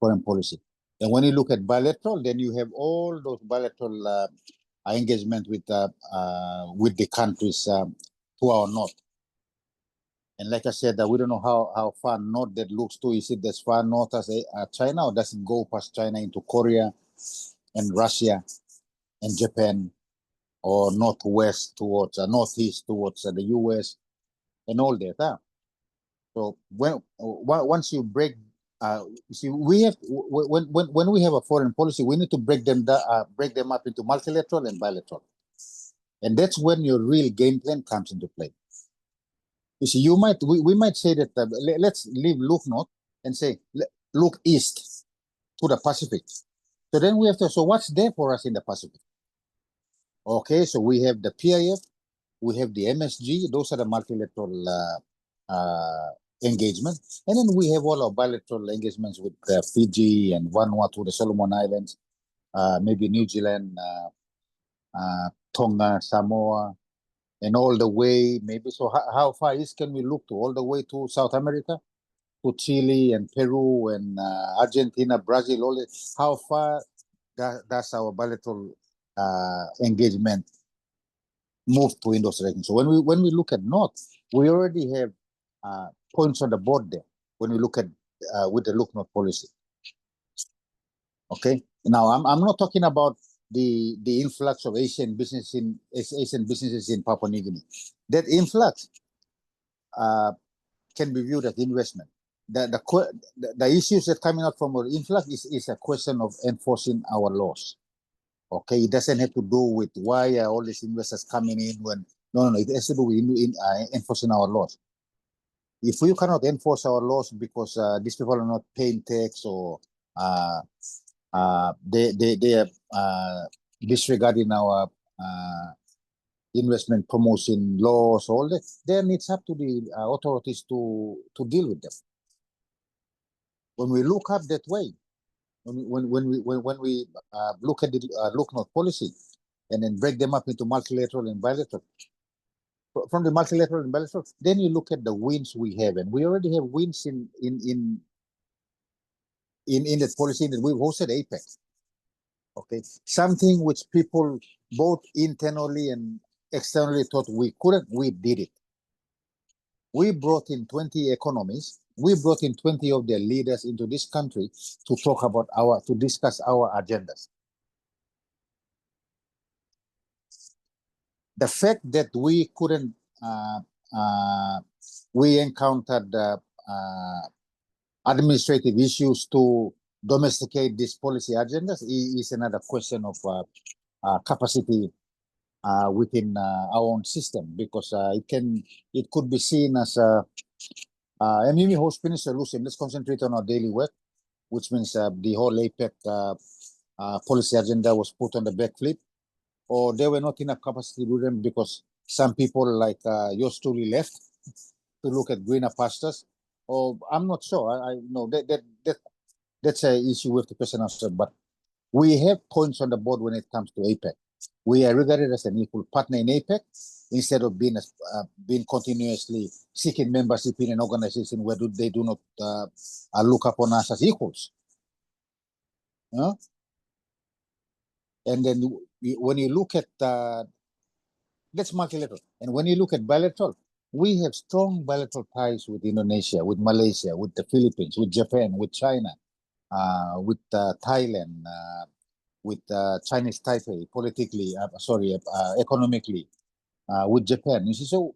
foreign policy. And when you look at bilateral, then you have all those bilateral engagement with the countries to our north. And like I said, we don't know how far north that looks to. Is it as far north as China, or does it go past China into Korea and Russia and Japan, or northwest towards northeast towards the US and all that? So once you break, you see, we have when we have a foreign policy, we need to break them up into multilateral and bilateral, and that's when your real game plan comes into play. You see, we might say that let's leave look north and say look east to the Pacific. So then we have to. So what's there for us in the Pacific? Okay, so we have the PIF, we have the MSG. Those are the multilateral engagement, and then we have all our bilateral engagements with Fiji and Vanuatu, the Solomon Islands, maybe New Zealand, Tonga, Samoa, and all the way maybe. So how far east can we look to? All the way to South America, to Chile and Peru and Argentina, Brazil. All this. How far does our bilateral engagement move to in those regions? So when we look at north, we already have points on the board there. When we look at with the Look North policy. Okay. Now I'm not talking about the influx of Asian businesses in Papua New Guinea. That influx can be viewed as investment. The issues that coming out from our influx is a question of enforcing our laws. Okay, it doesn't have to do with why are all these investors coming in when no, it has to do with enforcing our laws. If we cannot enforce our laws because these people are not paying tax, or they are disregarding our investment promotion laws, all that, then it's up to the authorities to deal with them. When we look up that way, when we look at the Look North policy and then break them up into multilateral and bilateral, from the multilateral and bilateral, then you look at the wins we have, and we already have wins in that policy that we've hosted APEC. Okay, something which people both internally and externally thought we couldn't, we did it. We brought in 20 economies. We brought in 20 of their leaders into this country to talk about to discuss our agendas. The fact that we couldn't, we encountered administrative issues to domesticate these policy agendas is another question of capacity within our own system, because it could be seen as MUMI host finished solution. Let's concentrate on our daily work, which means the whole APEC policy agenda was put on the back flip, or there were not enough capacity to do them because some people like yours truly left to look at greener pastures. Or I'm not sure. I know that's an issue with the question answer. But we have points on the board when it comes to APEC. We are regarded as an equal partner in APEC instead of being continuously seeking membership in an organization where they do not look upon us as equals. And then when you look at that's multilateral, and when you look at bilateral, we have strong bilateral ties with Indonesia, with Malaysia, with the Philippines, with Japan, with China, with Thailand, with Chinese Taipei, politically, economically, with Japan. You see, so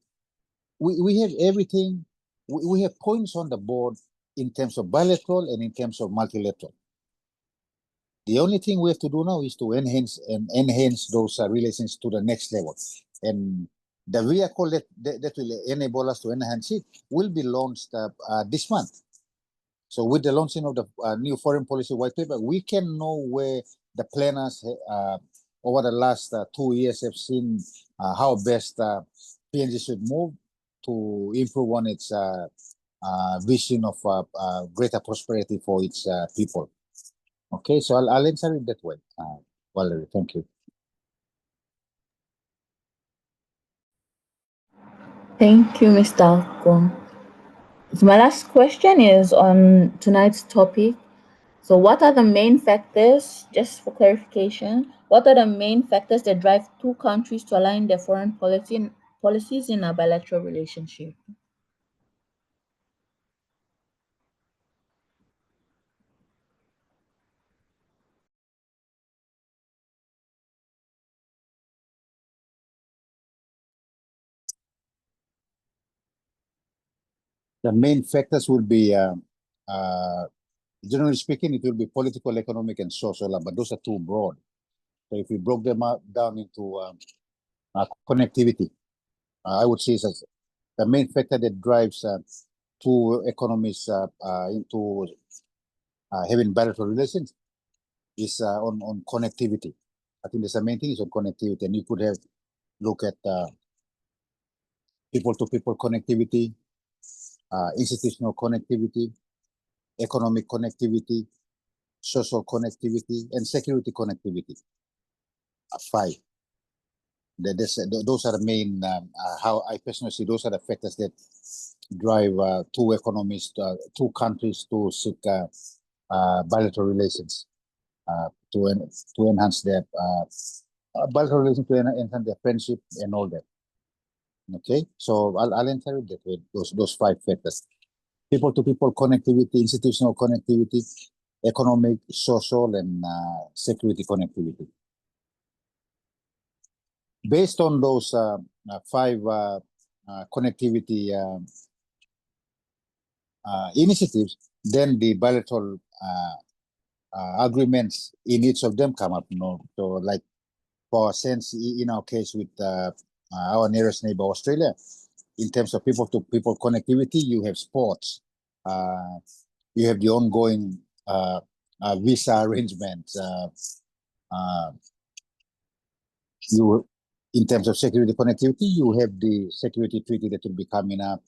we have everything. We have points on the board in terms of bilateral and in terms of multilateral. The only thing we have to do now is to enhance those relations to the next level. And the vehicle that will enable us to enhance it will be launched this month. So with the launching of the new foreign policy white paper, we can know where the planners over the last 2 years have seen how best PNG should move to improve on its vision of greater prosperity for its people. Okay, so I'll answer it that way. Valerie, thank you. Thank you, Mr. Kong. So my last question is on tonight's topic. So what are the main factors, just for clarification, what are the main factors that drive two countries to align their foreign policies in a bilateral relationship? The main factors will be, generally speaking, it will be political, economic, and social, but those are too broad. So if we broke them down into connectivity, I would say as the main factor that drives two economies into having bilateral relations is on connectivity. I think the main thing is on connectivity, and you could have look at people-to-people connectivity, institutional connectivity, economic connectivity, social connectivity, and security connectivity. 5. Those are the main, how I personally see those are the factors that drive two economies, two countries to seek bilateral relations to enhance their bilateral relations, to enhance their friendship and all that. Okay, so I'll answer it that way, those 5 factors. People-to-people connectivity, institutional connectivity, economic, social, and security connectivity. Based on those 5 connectivity initiatives, then the bilateral agreements in each of them come up. So like for sense in our case with our nearest neighbor Australia, in terms of people-to-people connectivity, you have sports, you have the ongoing visa arrangements, in terms of security connectivity, you have the security treaty that will be coming up.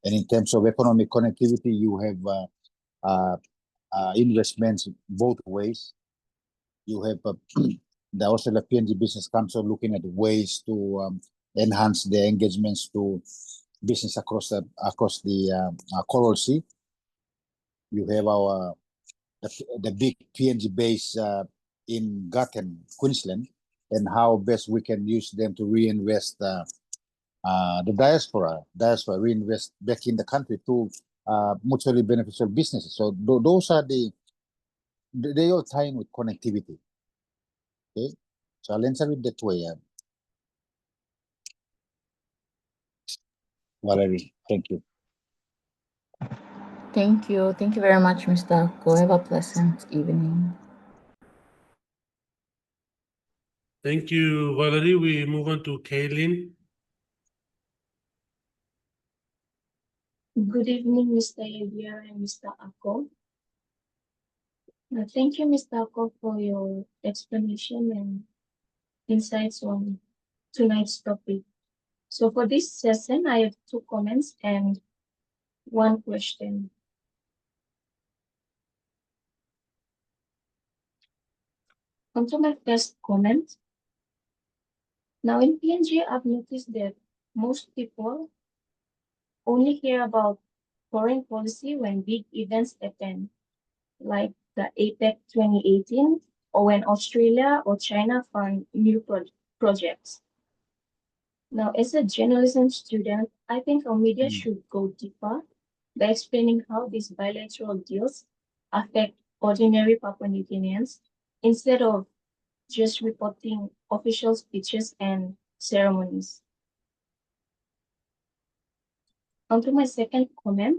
And in terms of economic connectivity, you have investments both ways. You have the Australia PNG Business Council looking at ways to enhance their engagements to business across the Coral Sea. You have the big PNG base in Gatton, Queensland, and how best we can use them to reinvest the diaspora reinvest back in the country to mutually beneficial businesses. So those are they all tie in with connectivity. Okay, so I'll answer it that way. Valerie, thank you. Thank you. Thank you very much, Mr. Ko. Have a pleasant evening. Thank you, Valerie. We move on to Kaylin. Good evening, Mr. Yadir and Mr. Ako. Thank you, Mr. Ako, for your explanation and insights on tonight's topic. So for this session, I have 2 comments and 1 question. Onto my first comment. Now in PNG, I've noticed that most people only hear about foreign policy when big events happen, like the APEC 2018, or when Australia or China fund new projects. Now, as a journalism student, I think our media should go deeper by explaining how these bilateral deals affect ordinary Papua New Guineans instead of just reporting official speeches and ceremonies. Onto my second comment.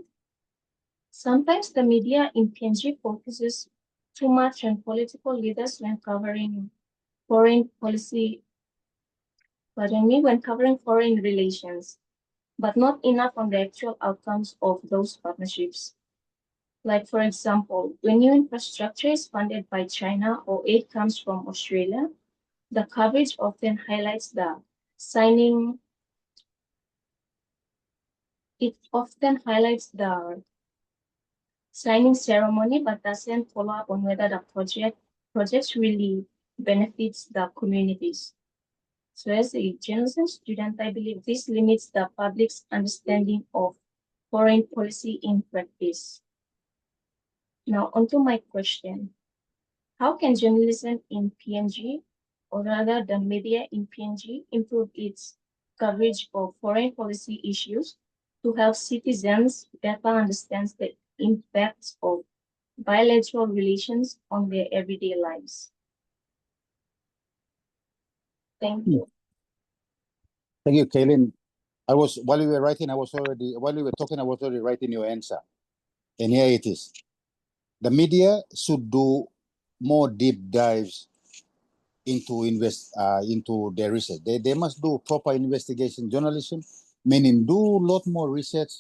Sometimes the media in PNG focuses too much on political leaders when covering foreign policy, when covering foreign relations, but not enough on the actual outcomes of those partnerships. Like, for example, when new infrastructure is funded by China or aid comes from Australia, the coverage often highlights the signing, it often highlights the signing ceremony, but doesn't follow up on whether the projects really benefits the communities. So as a journalism student, I believe this limits the public's understanding of foreign policy in practice. Now, onto my question. How can journalism in PNG, or rather the media in PNG, improve its coverage of foreign policy issues to help citizens better understand the impacts of bilateral relations on their everyday lives? Thank you. Thank you, Kaylin. While we were talking, I was already writing your answer. And here it is. The media should do more deep dives into their research. They must do proper investigation journalism, meaning do a lot more research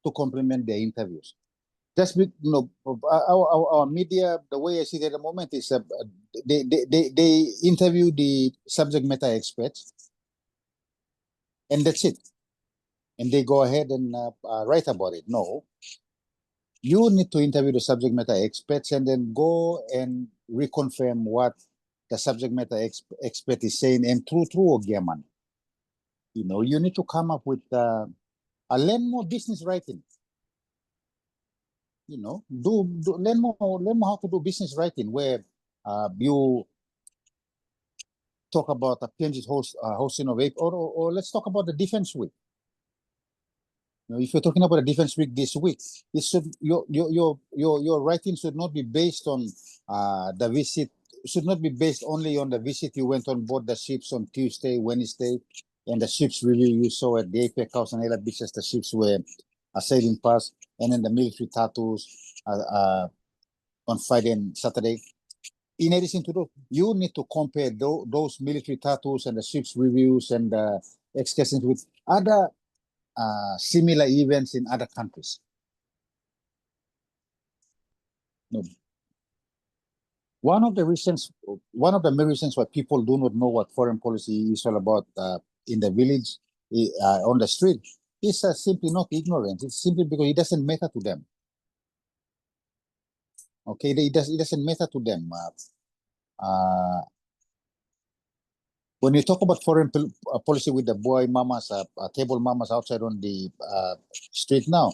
to complement their interviews. Just our media, the way I see it at the moment is they interview the subject matter experts, and that's it. And they go ahead and write about it. No, you need to interview the subject matter experts and then go and reconfirm what the subject matter expert is saying, and through Ogiaman. You need to come up with learn more business writing. Learn more how to do business writing, where you talk about the PNG's hosting of it, or let's talk about the Defense Week. If you're talking about the Defense Week this week, it should your writing should not be based on the visit. Should not be based only on the visit you went on board the ships on Tuesday, Wednesday, and the ships review you saw at the APEC House and other beaches. The ships were sailing past, and then the military tattoos on Friday and Saturday. In addition to those, you need to compare those military tattoos and the ships reviews and the excursions with other similar events in other countries. No. One of the main reasons why people do not know what foreign policy is all about in the village, on the street, is simply not ignorance. It's simply because it doesn't matter to them. Okay, it doesn't matter to them. When you talk about foreign policy with the boy mamas, table mamas outside on the street now,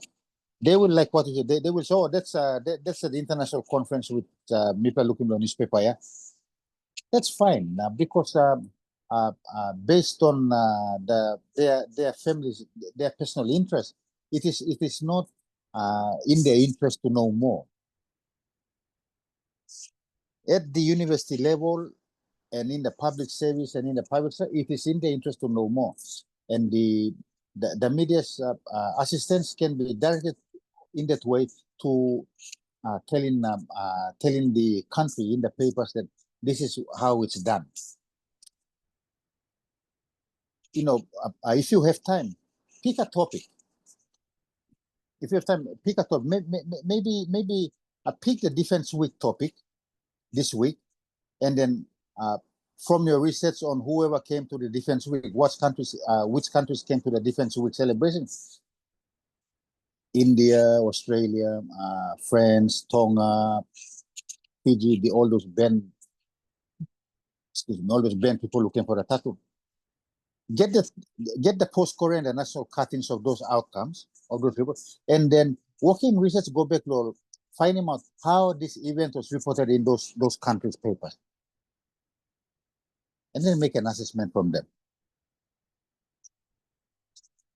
they will like what is it? They will say, oh, that's the international conference with Mipa looking at the newspaper, yeah. That's fine because based on their families, their personal interest, it is not in their interest to know more. At the university level and in the public service and in the private sector, it is in their interest to know more. And the media's assistance can be directed in that way to telling the country in the papers that this is how it's done. If you have time, pick a topic. if you have time, pick a topic. Maybe pick the Defense Week topic this week, and then from your research on whoever came to the Defense Week, which countries came to the Defense Week celebration? India, Australia, France, Tonga, Fiji, all those banned people who came for the tattoo. Get the post-Korea and the national cuttings of those outcomes of those reports, and then working research, go back to finding out how this event was reported in those countries' papers, and then make an assessment from them.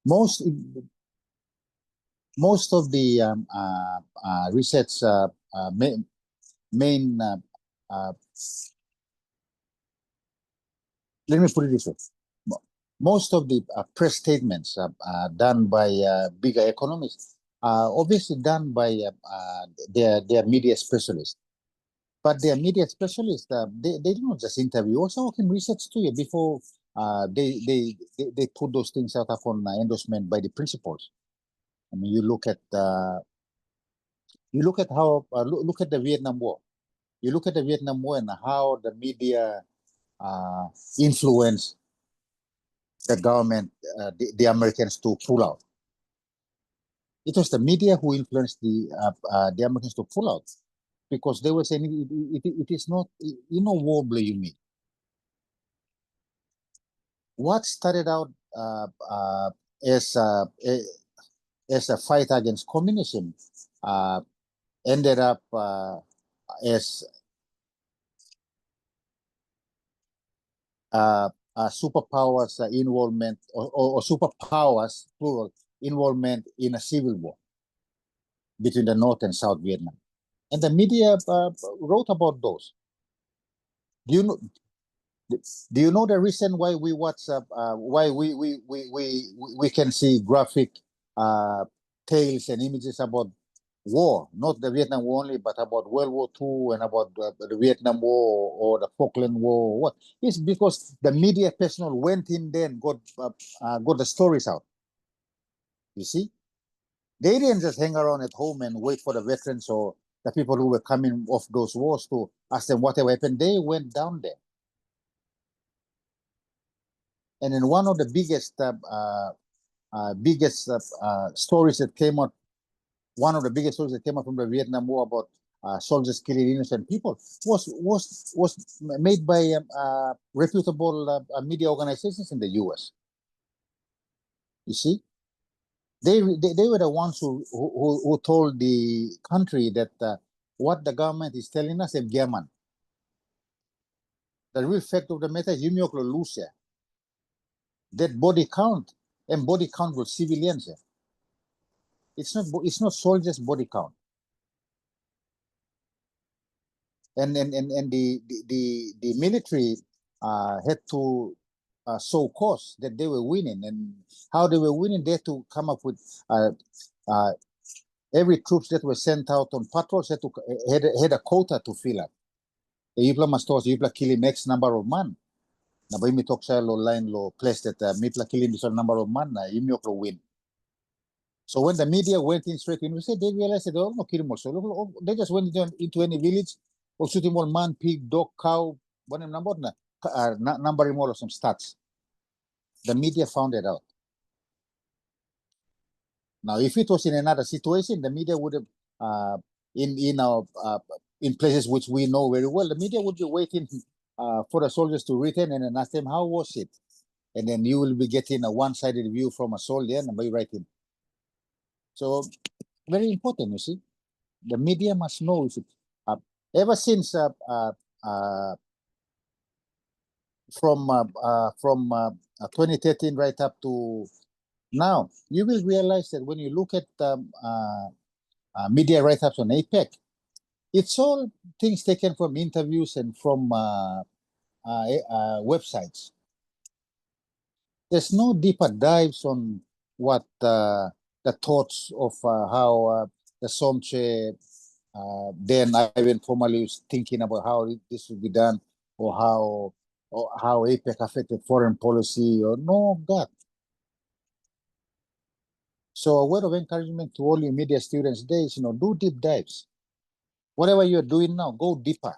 Most of the research main let me put it this way. Most of the press statements done by bigger economists are obviously done by their media specialists. But their media specialists, they do not just interview, also can research too before they put those things out upon endorsement by the principals. I mean, you look at how look at the Vietnam War. You look at the Vietnam War and how the media influenced the government, the Americans to pull out. It was the media who influenced the Americans to pull out, because they were saying it is not, war, believe me. What started out as a fight against communism ended up as superpowers involvement, or superpowers plural involvement in a civil war between the North and South Vietnam, and the media wrote about those. Do you know the reason why we watch why we can see graphic tales and images about war, not the Vietnam War only, but about World War II and about the Vietnam War or the Falkland War? What? It's because the media personnel went in there and got the stories out. You see, they didn't just hang around at home and wait for the veterans or the people who were coming off those wars to ask them what happened. They went down there. And in one of the biggest stories that came out, one of the biggest stories that came out from the Vietnam War about soldiers killing innocent people was made by reputable media organizations in the U.S. You see, they were the ones who told the country that what the government is telling us is German. The real fact of the matter is Lucia. That body count and body count with civilians. It's not soldiers' body count. And the military had to show cause that they were winning, and how they were winning. They had to come up with every troops that were sent out on patrols had a quota to fill up. Yupla must also kill X number of man. Na ba imi talk sa line place that mipla killing this number of man na imi win. So when the media went in straight in, we said they realized that no kill more. So they just went into any village, or shooting more man, pig, dog, cow, one number number more of some stats. The media found it out. Now, if it was in another situation, the media would have in places which we know very well, the media would be waiting for the soldiers to return and then ask them, how was it? And then you will be getting a one-sided view from a soldier and by writing. So very important, you see. The media must know. Ever since from 2013 right up to now, you will realize that when you look at media write-ups on APEC, it's all things taken from interviews and from websites. There's no deeper dives on what the thoughts of how the Somche, then Ivan formally was thinking about how this would be done, or how APEC affected foreign policy, or no, God. So a word of encouragement to all you media students there is, do deep dives. Whatever you're doing now, go deeper.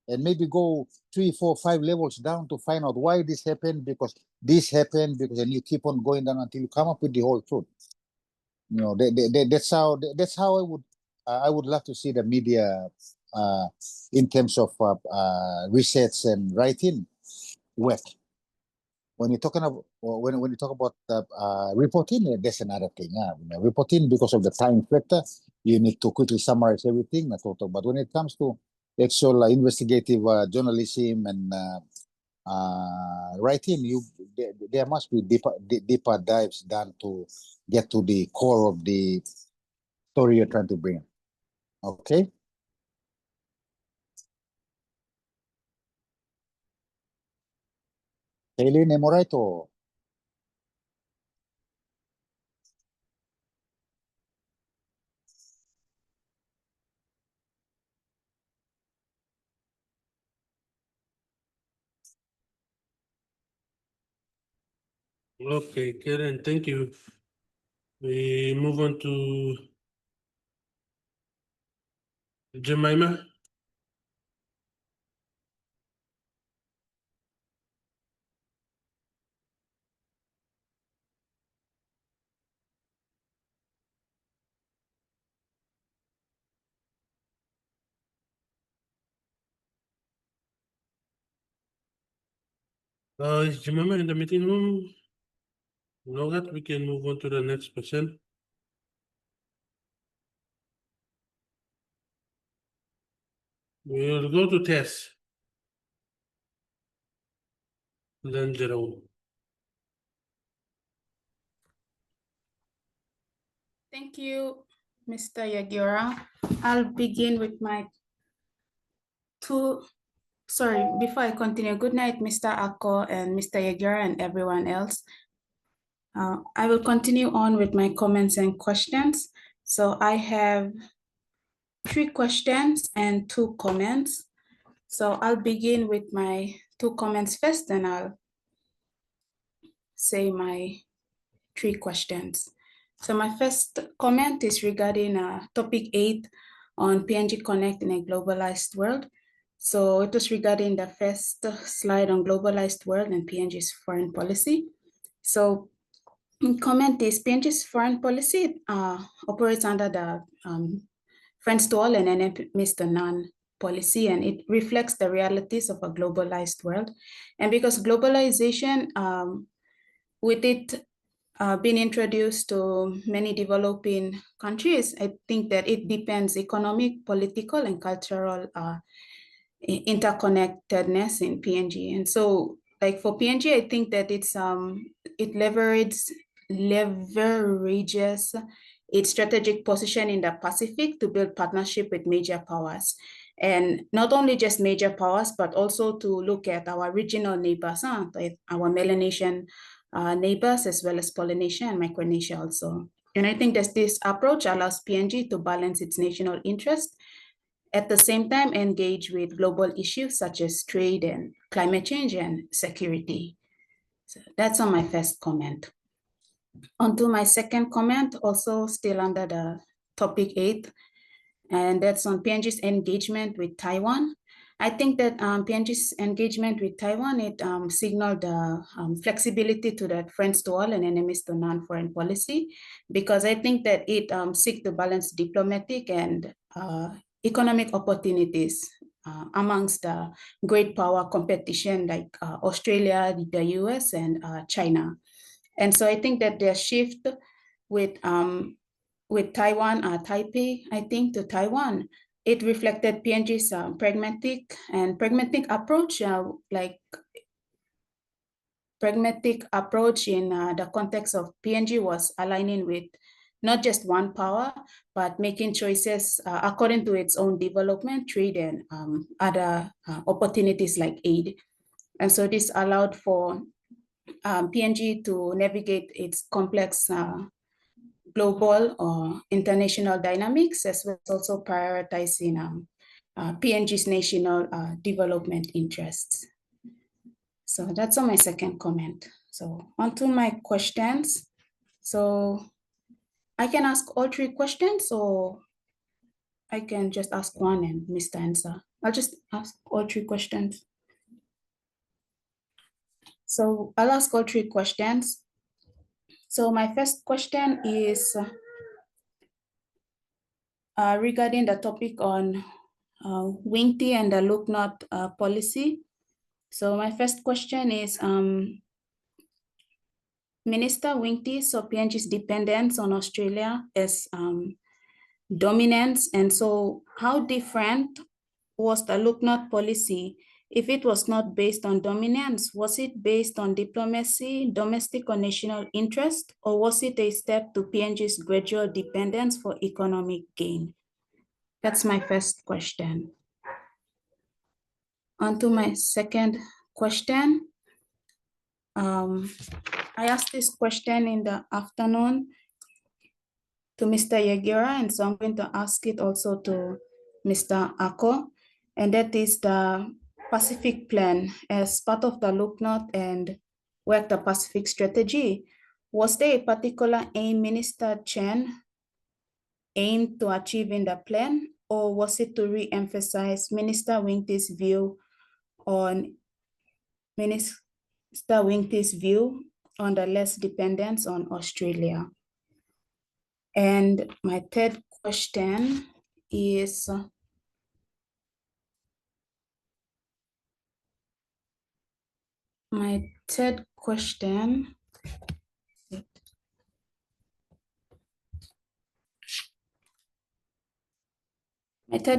And maybe go 3, 4, 5 levels down to find out why this happened, because this happened, because then you keep on going down until you come up with the whole truth. That's how I would love to see the media in terms of research and writing work. When you're talking about when you talk about reporting, that's another thing. Reporting, because of the time factor, you need to quickly summarize everything. But when it comes to actual investigative journalism and writing, there must be deeper dives done to get to the core of the story you're trying to bring. Okay. Eileen, am I right or? Okay, Karen, thank you. We move on to Jemima. Is Jemima in the meeting room? No, that we can move on to the next person. We'll go to Tess. Then Jerome. Thank you, Mr. Yagira. I'll begin with my before I continue, good night, Mr. Ako and Mr. Yagira and everyone else. I will continue on with my comments and questions. So I have 3 questions and 2 comments. So I'll begin with my 2 comments first, and I'll say my 3 questions. So my first comment is regarding topic 8 on PNG Connect in a globalized world. So it was regarding the first slide on globalized world and PNG's foreign policy. So comment is PNG's foreign policy operates under the friends to all and enemies to none policy, and it reflects the realities of a globalized world. And because globalization, with it been introduced to many developing countries, I think that it depends economic, political, and cultural interconnectedness in PNG. And so, like for PNG, I think that it leverages its strategic position in the Pacific to build partnership with major powers. And not only just major powers, but also to look at our regional neighbors, like our Melanesian neighbors, as well as Polynesia and Micronesia also. And I think that this approach allows PNG to balance its national interest, at the same time engage with global issues such as trade and climate change and security. So that's on my first comment. On to my second comment, also still under the topic 8, and that's on PNG's engagement with Taiwan. I think that PNG's engagement with Taiwan, it signaled the flexibility to that friends to all and enemies to none foreign policy, because I think that it seeks to balance diplomatic and economic opportunities amongst the great power competition like Australia, the US, and China. And so I think that their shift with Taiwan, Taipei, I think, to Taiwan, it reflected PNG's pragmatic approach, pragmatic approach in the context of PNG was aligning with not just one power, but making choices according to its own development, trade, and other opportunities like aid. And so this allowed for PNG to navigate its complex global or international dynamics, as well as also prioritizing PNG's national development interests. So that's on my second comment. So on to my questions. So I can ask all three questions, or I can just ask one and miss the answer. I'll just ask all three questions. So I'll ask all three questions. So my first question is regarding the topic on WINTI and the Look Not policy. So my first question is, Minister WINTI saw PNG's dependence on Australia as dominance, and so how different was the Look Not policy? If it was not based on dominance, was it based on diplomacy, domestic or national interest, or was it a step to PNG's gradual dependence for economic gain? That's my first question. On to my second question. I asked this question in the afternoon to Mr. Yagira, and so I'm going to ask it also to Mr. Ako, and that is the Pacific Plan as part of the Look North and Work the Pacific strategy. Was there a particular aim Minister Chen aimed to achieve in the plan, or was it to re-emphasize Minister Wingti's view on the less dependence on Australia? And my third question is, my third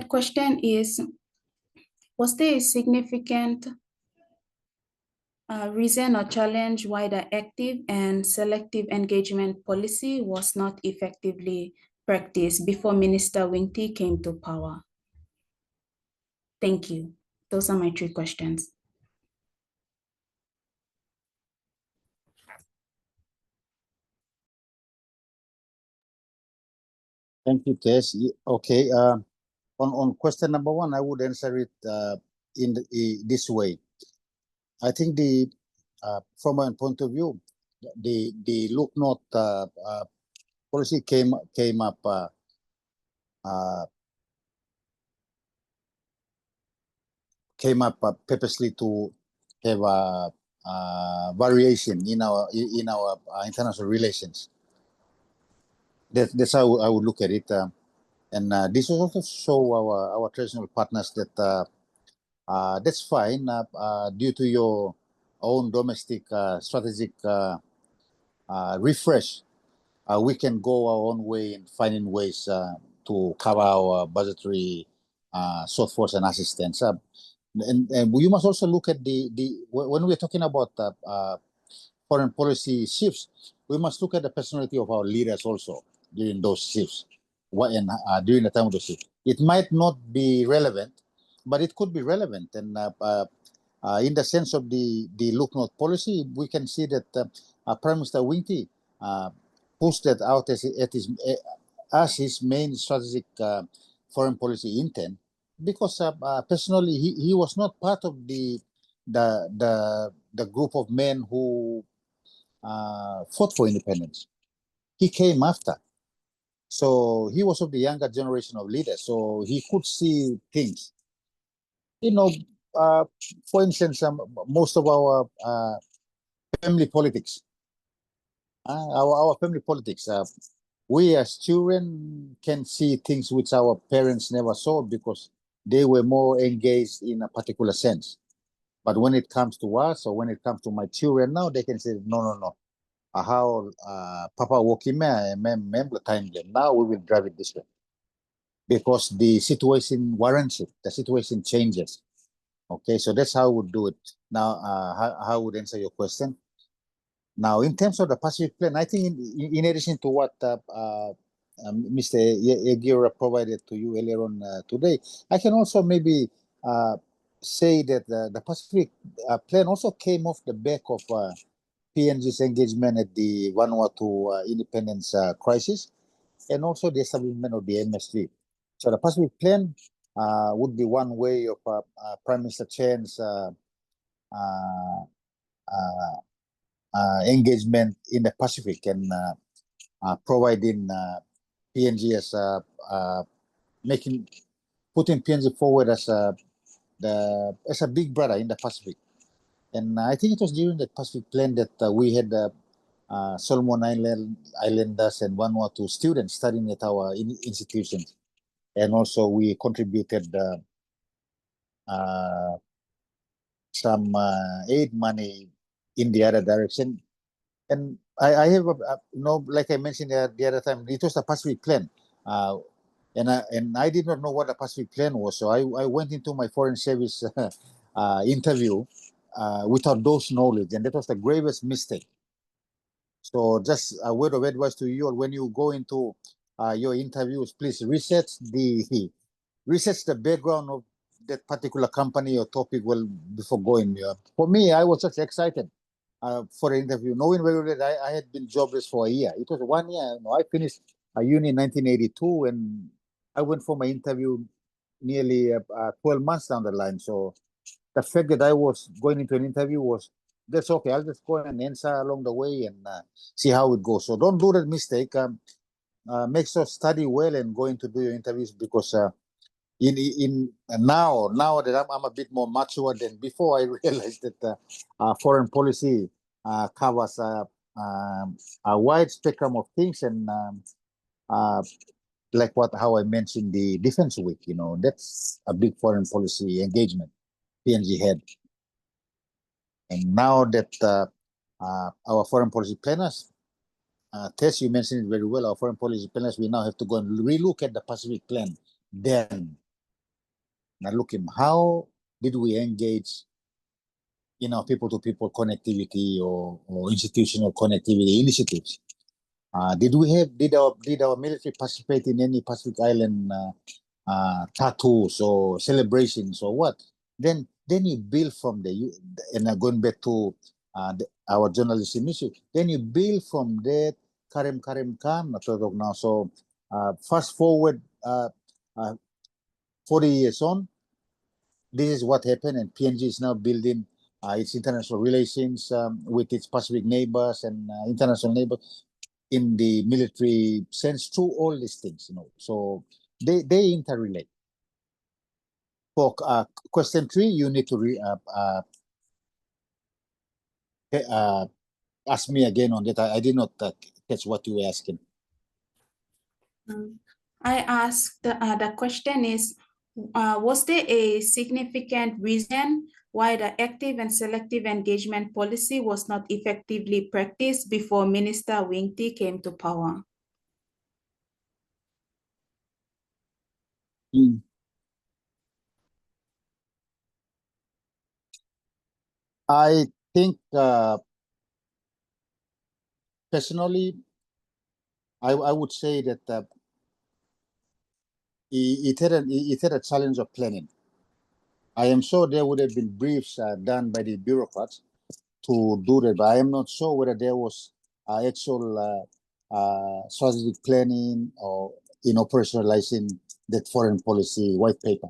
question is, was there a significant reason or challenge why the active and selective engagement policy was not effectively practiced before Minister Wingti came to power? Thank you. Those are my three questions. Thank you, Tess. Okay. On question number one, I would answer it this way. I think from my point of view, the Look Not policy came up purposely to have a variation in our international relations. That's how I would look at it, and this will also show our traditional partners that that's fine due to your own domestic strategic refresh. We can go our own way in finding ways to cover our budgetary shortfalls and assistance. And you must also look at when we're talking about foreign policy shifts, we must look at the personality of our leaders also during those shifts. During the time of the shift, it might not be relevant, but it could be relevant. And in the sense of the Look North policy, we can see that Prime Minister Wingti pushed that out as his main strategic foreign policy intent, because personally he was not part of the group of men who fought for independence. He came after, so he was of the younger generation of leaders, so he could see things. For instance, most of our family politics, our family politics, we as children can see things which our parents never saw because they were more engaged in a particular sense. But when it comes to us, or when it comes to my children now, they can say, no. How Papa walking member time now we will drive it this way. Because the situation warrants it, the situation changes. Okay, so that's how I would do it. Now, how I would answer your question. Now, in terms of the Pacific Plan, I think in addition to what Mr. Yagira provided to you earlier on today, I can also maybe say that the Pacific Plan also came off the back of PNG's engagement at the Vanuatu independence crisis, and also the establishment of the MSG. So the Pacific Plan would be one way of Prime Minister Chen's engagement in the Pacific, and providing PNG as putting PNG forward as a big brother in the Pacific. And I think it was during the Pacific Plan that we had Solomon Islanders and Vanuatu students studying at our institutions. And also we contributed some aid money in the other direction. And I have, like I mentioned the other time, it was the Pacific Plan. And I did not know what the Pacific Plan was. So I went into my foreign service interview without those knowledge. And that was the gravest mistake. So just a word of advice to you, when you go into your interviews, please research the background of that particular company or topic well before going. For me, I was just excited for the interview, knowing very well that I had been jobless for a year. It was 1 year. I finished uni in 1982, and I went for my interview nearly 12 months down the line. So the fact that I was going into an interview that's okay. I'll just go and answer along the way and see how it goes. So don't do that mistake. Make sure study well and go into do your interviews, because now that I'm a bit more mature than before, I realized that foreign policy covers a wide spectrum of things, and like how I mentioned the Defense Week, that's a big foreign policy engagement PNG had. And now that our foreign policy planners, Tess, you mentioned it very well, our foreign policy planners, we now have to go and relook at the Pacific Plan. Then, now look at how did we engage in our people-to-people connectivity or institutional connectivity initiatives? Did our military participate in any Pacific Island tattoos or celebrations or what? Then you build from there. And going back to our journalism issue, then you build from that. Karem kam now. So fast forward 40 years on, this is what happened, and PNG is now building its international relations with its Pacific neighbors and international neighbors in the military sense through all these things. So they interrelate. For question 3, you need to ask me again on that. I did not catch what you were asking. I asked, the question is, was there a significant reason why the active and selective engagement policy was not effectively practiced before Minister Wingti came to power? I think personally, I would say that it had a challenge of planning. I am sure there would have been briefs done by the bureaucrats to do that, but I am not sure whether there was actual strategic planning or in operationalizing that foreign policy white paper.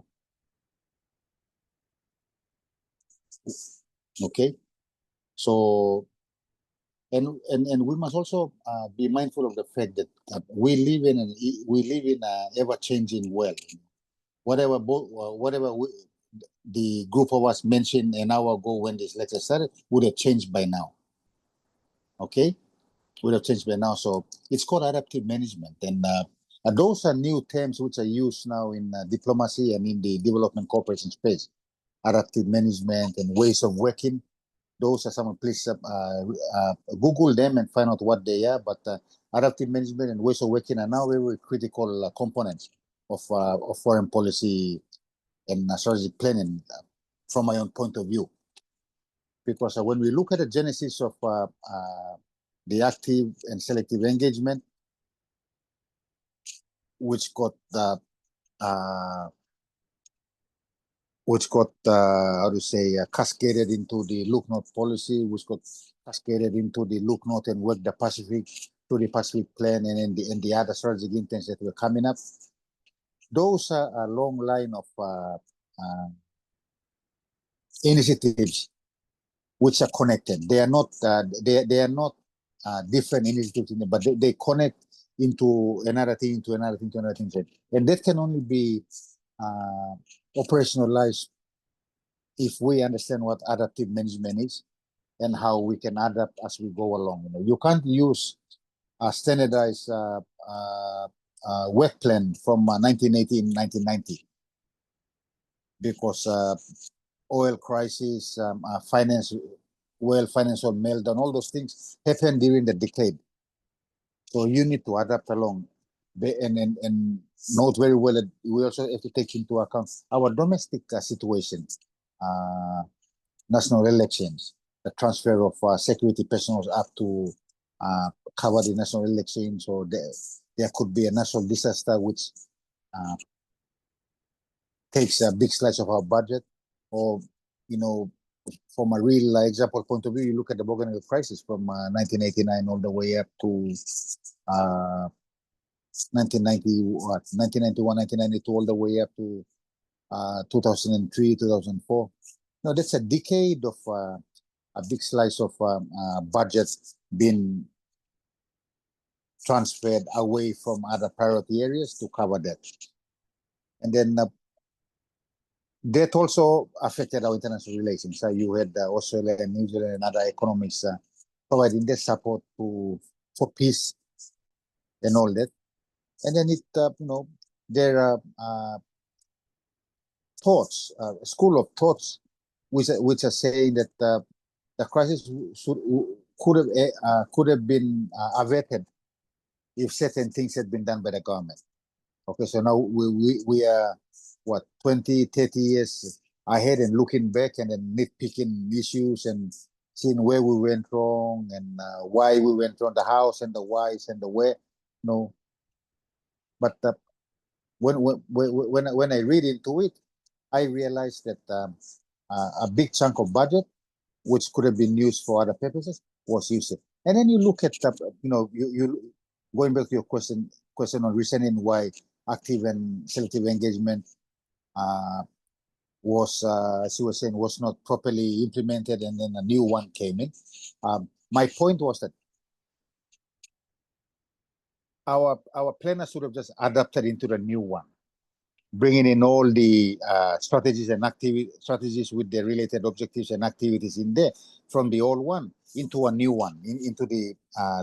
Okay, so and we must also be mindful of the fact that we live in an ever-changing world. Whatever the group of us mentioned an hour ago when this lecture started would have changed by now. Okay, would have changed by now. So it's called adaptive management, and those are new terms which are used now in diplomacy and in the development cooperation space. Adaptive management and ways of working. Those are some. Please Google them and find out what they are. But adaptive management and ways of working are now very critical components of foreign policy and strategic planning from my own point of view. Because when we look at the genesis of the active and selective engagement, which got cascaded into the Look North policy, which got cascaded into the Look North and Work the Pacific, to the Pacific Plan, and the other strategic intents that were coming up. Those are a long line of initiatives which are connected. They are not different initiatives in there, but they connect into another thing, into another thing, to another thing. And that can only be operationalized if we understand what adaptive management is and how we can adapt as we go along. You know, you can't use a standardized work plan from 1980 and 1990 because oil crisis, financial meltdown, all those things happened during the decade. So you need to adapt along. And note very well that we also have to take into account our domestic situation, national elections, the transfer of security personnel up to cover the national elections, or there could be a national disaster which takes a big slice of our budget, or, you know, from a real example point of view, you look at the Bougainville crisis from 1989 all the way up to 1991, 1992, all the way up to 2003, 2004. No, that's a decade of a big slice of budget being transferred away from other priority areas to cover that. And then that also affected our international relations. You had Australia and New Zealand and other economies providing their support for peace and all that. And then it, you know, there are thoughts, school of thoughts, which are saying that the crisis could have been averted if certain things had been done by the government. Okay, so now we are, what, 20, 30 years ahead and looking back and then nitpicking issues and seeing where we went wrong and why we went wrong, the hows and the whys and the where. No, but when I read into it, I realized that a big chunk of budget, which could have been used for other purposes, was used. And then you look at, you know, you going back to your question on reasoning why active and selective engagement was, as you were saying, was not properly implemented, and then a new one came in. My point was that our planners should have just adapted into the new one, bringing in all the strategies with the related objectives and activities in there from the old one into a new one, into the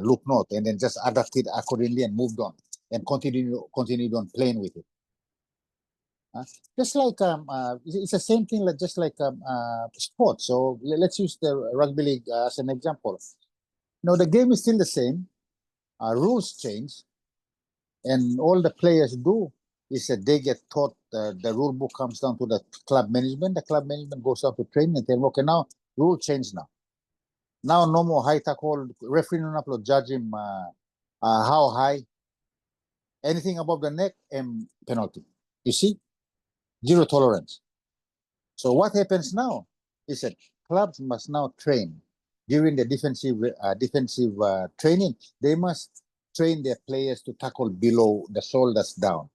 look note, and then just adapted accordingly and moved on and continued on playing with it. Just like it's the same thing, like just like sports. So let's use the rugby league as an example. No, the game is still the same. Rules change, and all the players do is that they get taught. The rule book comes down to the club management. The club management goes out to training and tell them, okay, now rule change now. Now no more high tackle. Referee no upload judge him how high. Anything above the neck and penalty. You see, zero tolerance. So what happens now is that clubs must now train during the defensive training. They must train their players to tackle below the shoulders down.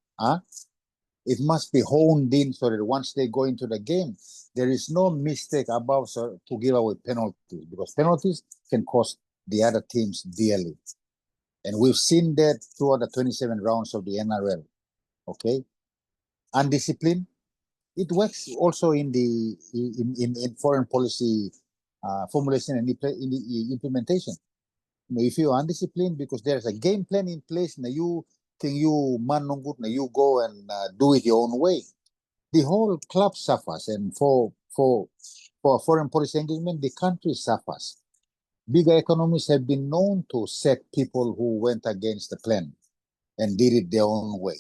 It must be honed in so that once they go into the game, there is no mistake above to give away penalties, because penalties can cost the other teams dearly. And we've seen that throughout the 27 rounds of the NRL. Okay, undisciplined. It works also in the in foreign policy formulation and implementation. You know, if you are undisciplined because there's a game plan in place, now you think you man no good, now you go and do it your own way, the whole club suffers, and for foreign policy engagement, the country suffers. Bigger economies have been known to sack people who went against the plan and did it their own way.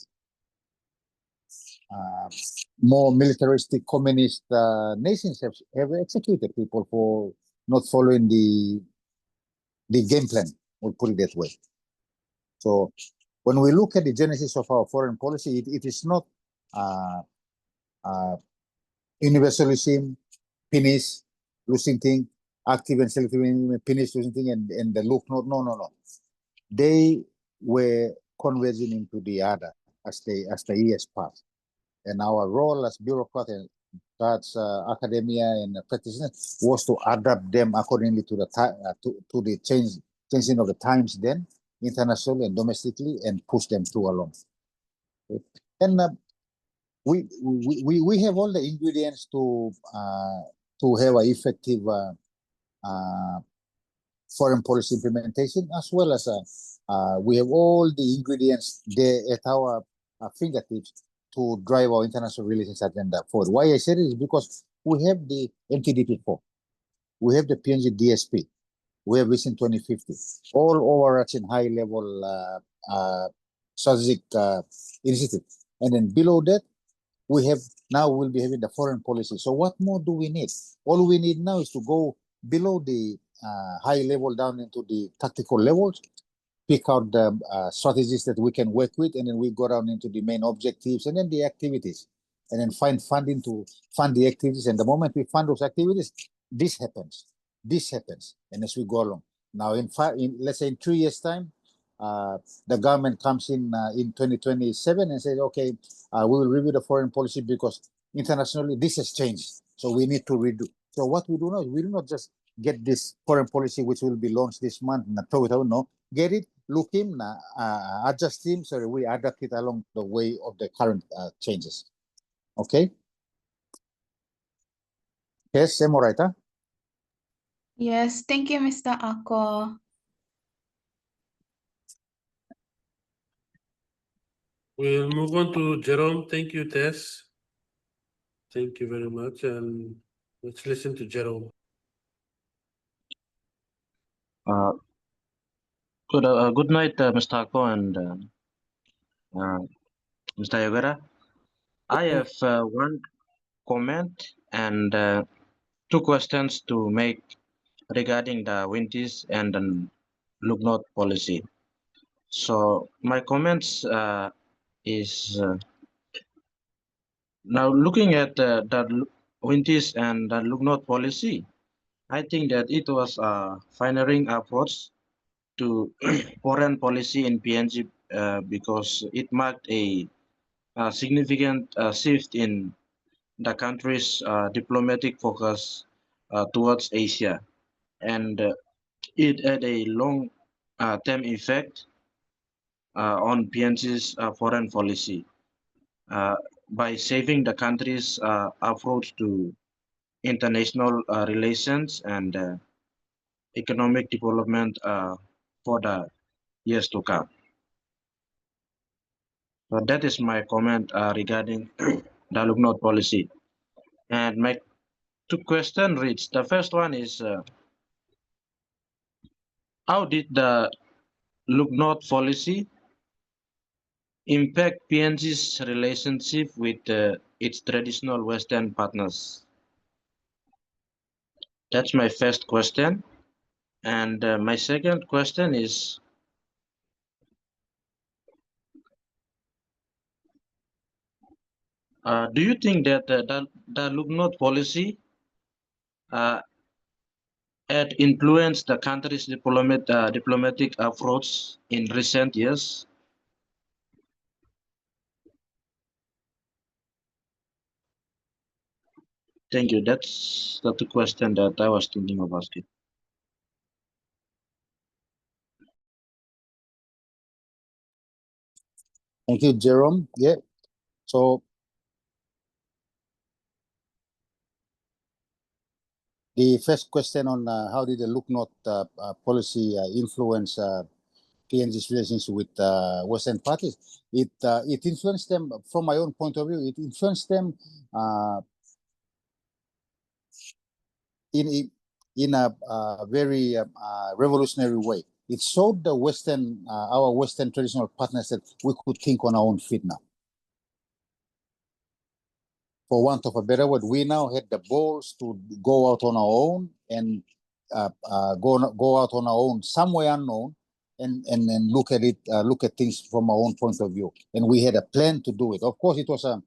More militaristic communist nations have executed people for not following the game plan, we'll put it that way. So when we look at the genesis of our foreign policy, it is not universalism, finish, losing thing, active and selective, finish, losing thing, and the look. No. They were converging into the other as the years passed. And our role as bureaucrats and that's academia and practitioners was to adapt them accordingly to the to the change changing of the times then, internationally and domestically, and push them through along. Okay. And we have all the ingredients to have an effective foreign policy implementation, as well as we have all the ingredients there at our fingertips to drive our international relations agenda forward. Why I said it is because we have the MTDP4, we have the PNG DSP, we have Vision 2050, all overarching high-level strategic initiative, and then below that we have now we'll be having the foreign policy. So what more do we need? All we need now is to go below the high level down into the tactical levels, pick out the strategies that we can work with, and then we go down into the main objectives and then the activities, and then find funding to fund the activities. And the moment we fund those activities, this happens, and as we go along. Now, let's say in 3 years' time, the government comes in 2027 and says, okay, we will review the foreign policy because internationally this has changed, so we need to redo. So what we do now is we do not just get this foreign policy which will be launched this month and throw it out. No, get it, look him, adjust him, so we adapt it along the way of the current changes. Okay. Yes, same right, huh? Yes, thank you, Mr. Ako. We'll move on to Jerome. Thank you, Tess. Thank you very much. And let's listen to Jerome. Good night, Mr. Ako and Mr. Yogara. I have one comment and 2 questions to make regarding the Winties and the look north policy. So my comments is now looking at the Winties and the look north policy, I think that it was a pioneering approach to foreign policy in PNG because it marked a significant shift in the country's diplomatic focus towards Asia, and it had a long-term effect on PNG's foreign policy by saving the country's approach to international relations and economic development for the years to come. So that is my comment regarding the look north policy. And my 2 questions reads. The first one is, how did the look north policy impact PNG's relationship with its traditional Western partners? That's my first question. And my second question is, do you think that the look north policy had influenced the country's diplomatic approach in recent years? Thank you. That's the 2 questions that I was thinking of asking. Thank you, Jerome. Yeah. So the first question on how did the look north policy influence PNG's relations with Western parties? It influenced them, from my own point of view, it influenced them in a very revolutionary way. It showed the Western, our Western traditional partners that we could think on our own feet now. For want of a better word, we now had the balls to go out on our own and go out on our own, somewhere unknown, and look at it, look at things from our own point of view. And we had a plan to do it. Of course, it was a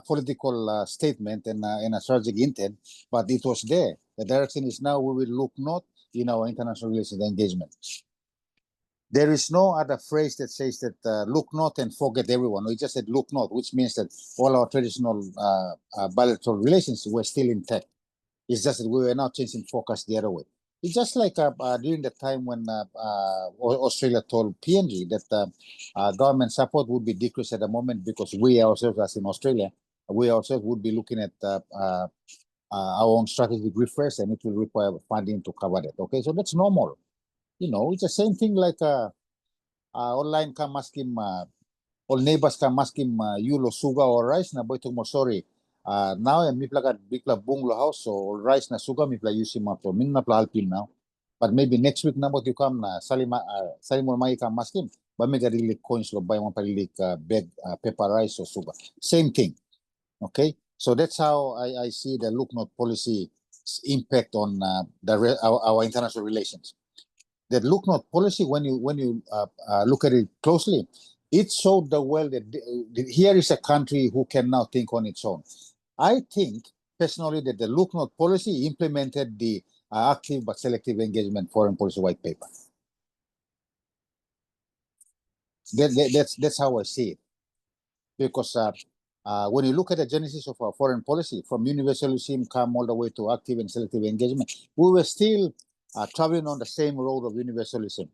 political statement and a strategic intent, but it was there. The direction is now we will look north in our international relations engagement. There is no other phrase that says that look north and forget everyone. We just said look north, which means that all our traditional bilateral relations were still intact. It's just that we were now changing focus the other way. It's just like during the time when Australia told PNG that government support would be decreased at the moment because we ourselves, as in Australia, we ourselves would be looking at our own strategic refresh, and it will require funding to cover that. Okay, so that's normal. You know, it's the same thing like online ka maskim all neighbors ka maskim yulo suga or rice na boy mo sorry. Now mi plaga bigla bunglo house so rice na suga mi pla yusi mapo min na pla alpin now. But maybe next week na bot you come na salimol mai ka maskim but me really coins lo buy one palilik bag pepper rice or sugar. Same thing. Okay, so that's how I see the look not policy impact on our international relations. The look not policy, when you look at it closely, it showed the world that here is a country who can now think on its own. I think personally that the look not policy implemented the active but selective engagement foreign policy white paper. That's how I see it, because when you look at the genesis of our foreign policy, from universalism come all the way to active and selective engagement, we were still traveling on the same road of universalism.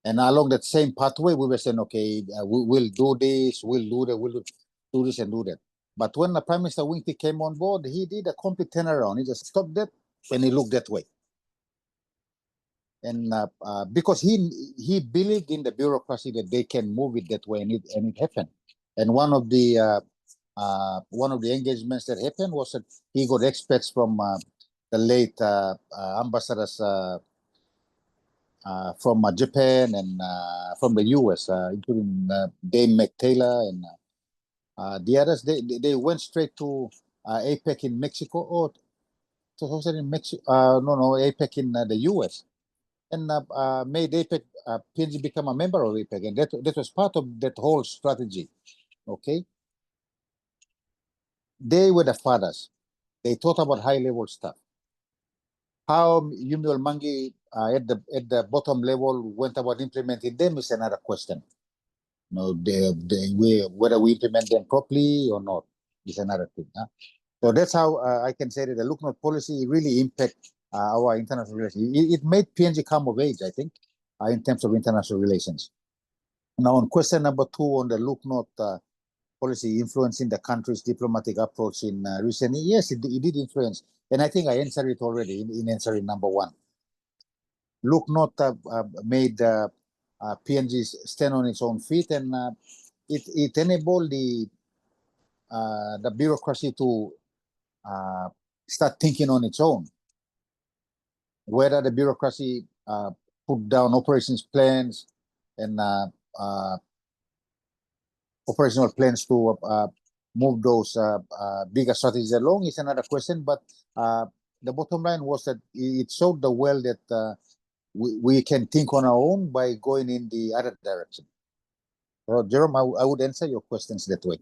And along that same pathway, we were saying, okay, we'll do this, we'll do that, we'll do this and do that. But when the Prime Minister Winky came on board, he did a complete turnaround. He just stopped that when he looked that way. And because he believed in the bureaucracy that they can move it that way, and it happened. And one of the engagements that happened was that he got experts from the late ambassadors from Japan and from the US, including Dame McTaylor and the others. They went straight to APEC in Mexico, or in Mexico? No, APEC in the US, and made APEC PNG become a member of APEC, and that was part of that whole strategy. Okay, they were the fathers. They thought about high level stuff. How Yumio Mangi at the bottom level went about implementing them is another question. No, whether we implement them properly or not is another thing. Huh? So that's how I can say that the look not policy really impact our international relations. It made PNG come of age, I think, in terms of international relations. Now, on question number 2 on the look not policy influencing the country's diplomatic approach in recent years, yes, it did influence. And I think I answered it already in answering number 1. Look not made PNG stand on its own feet, and it enabled the bureaucracy to start thinking on its own. Whether the bureaucracy put down operations plans and operational plans to move those bigger strategies along is another question. But the bottom line was that it showed the world that we can think on our own by going in the other direction. So, Jerome, I would answer your questions that way.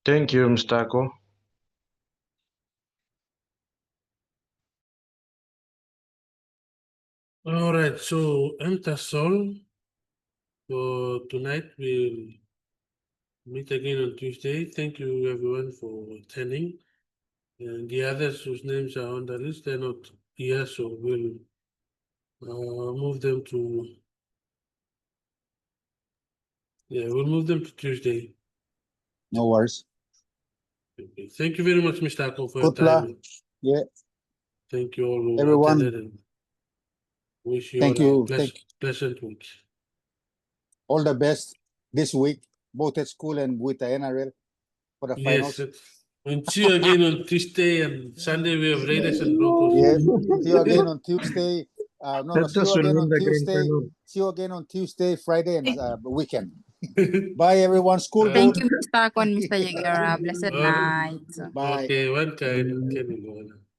Thank you, Mr. Ako. All right, so that's all for tonight. We'll meet again on Tuesday. Thank you, everyone, for attending. And the others whose names are on the list, they're not here, so we'll move them to. Yeah, we'll move them to Tuesday. No worries. Okay. Thank you very much, Mr. Ako, for Good your luck. time. Yeah. Thank you all who Everyone. attended, and wish you Thank all you. a pleasant week. All the best this week, both at school and with the NRL for the finals. Yes, and see you again on Tuesday and Sunday. We have Raiders and Broncos. Yeah. See you again on Tuesday. See you again on Tuesday. Final. See you again on Tuesday, Friday, and weekend. Bye, everyone. School Thank vote. you, Mr. Kon, Mr. Yagera. Blessed night. Bye. Okay, one kind.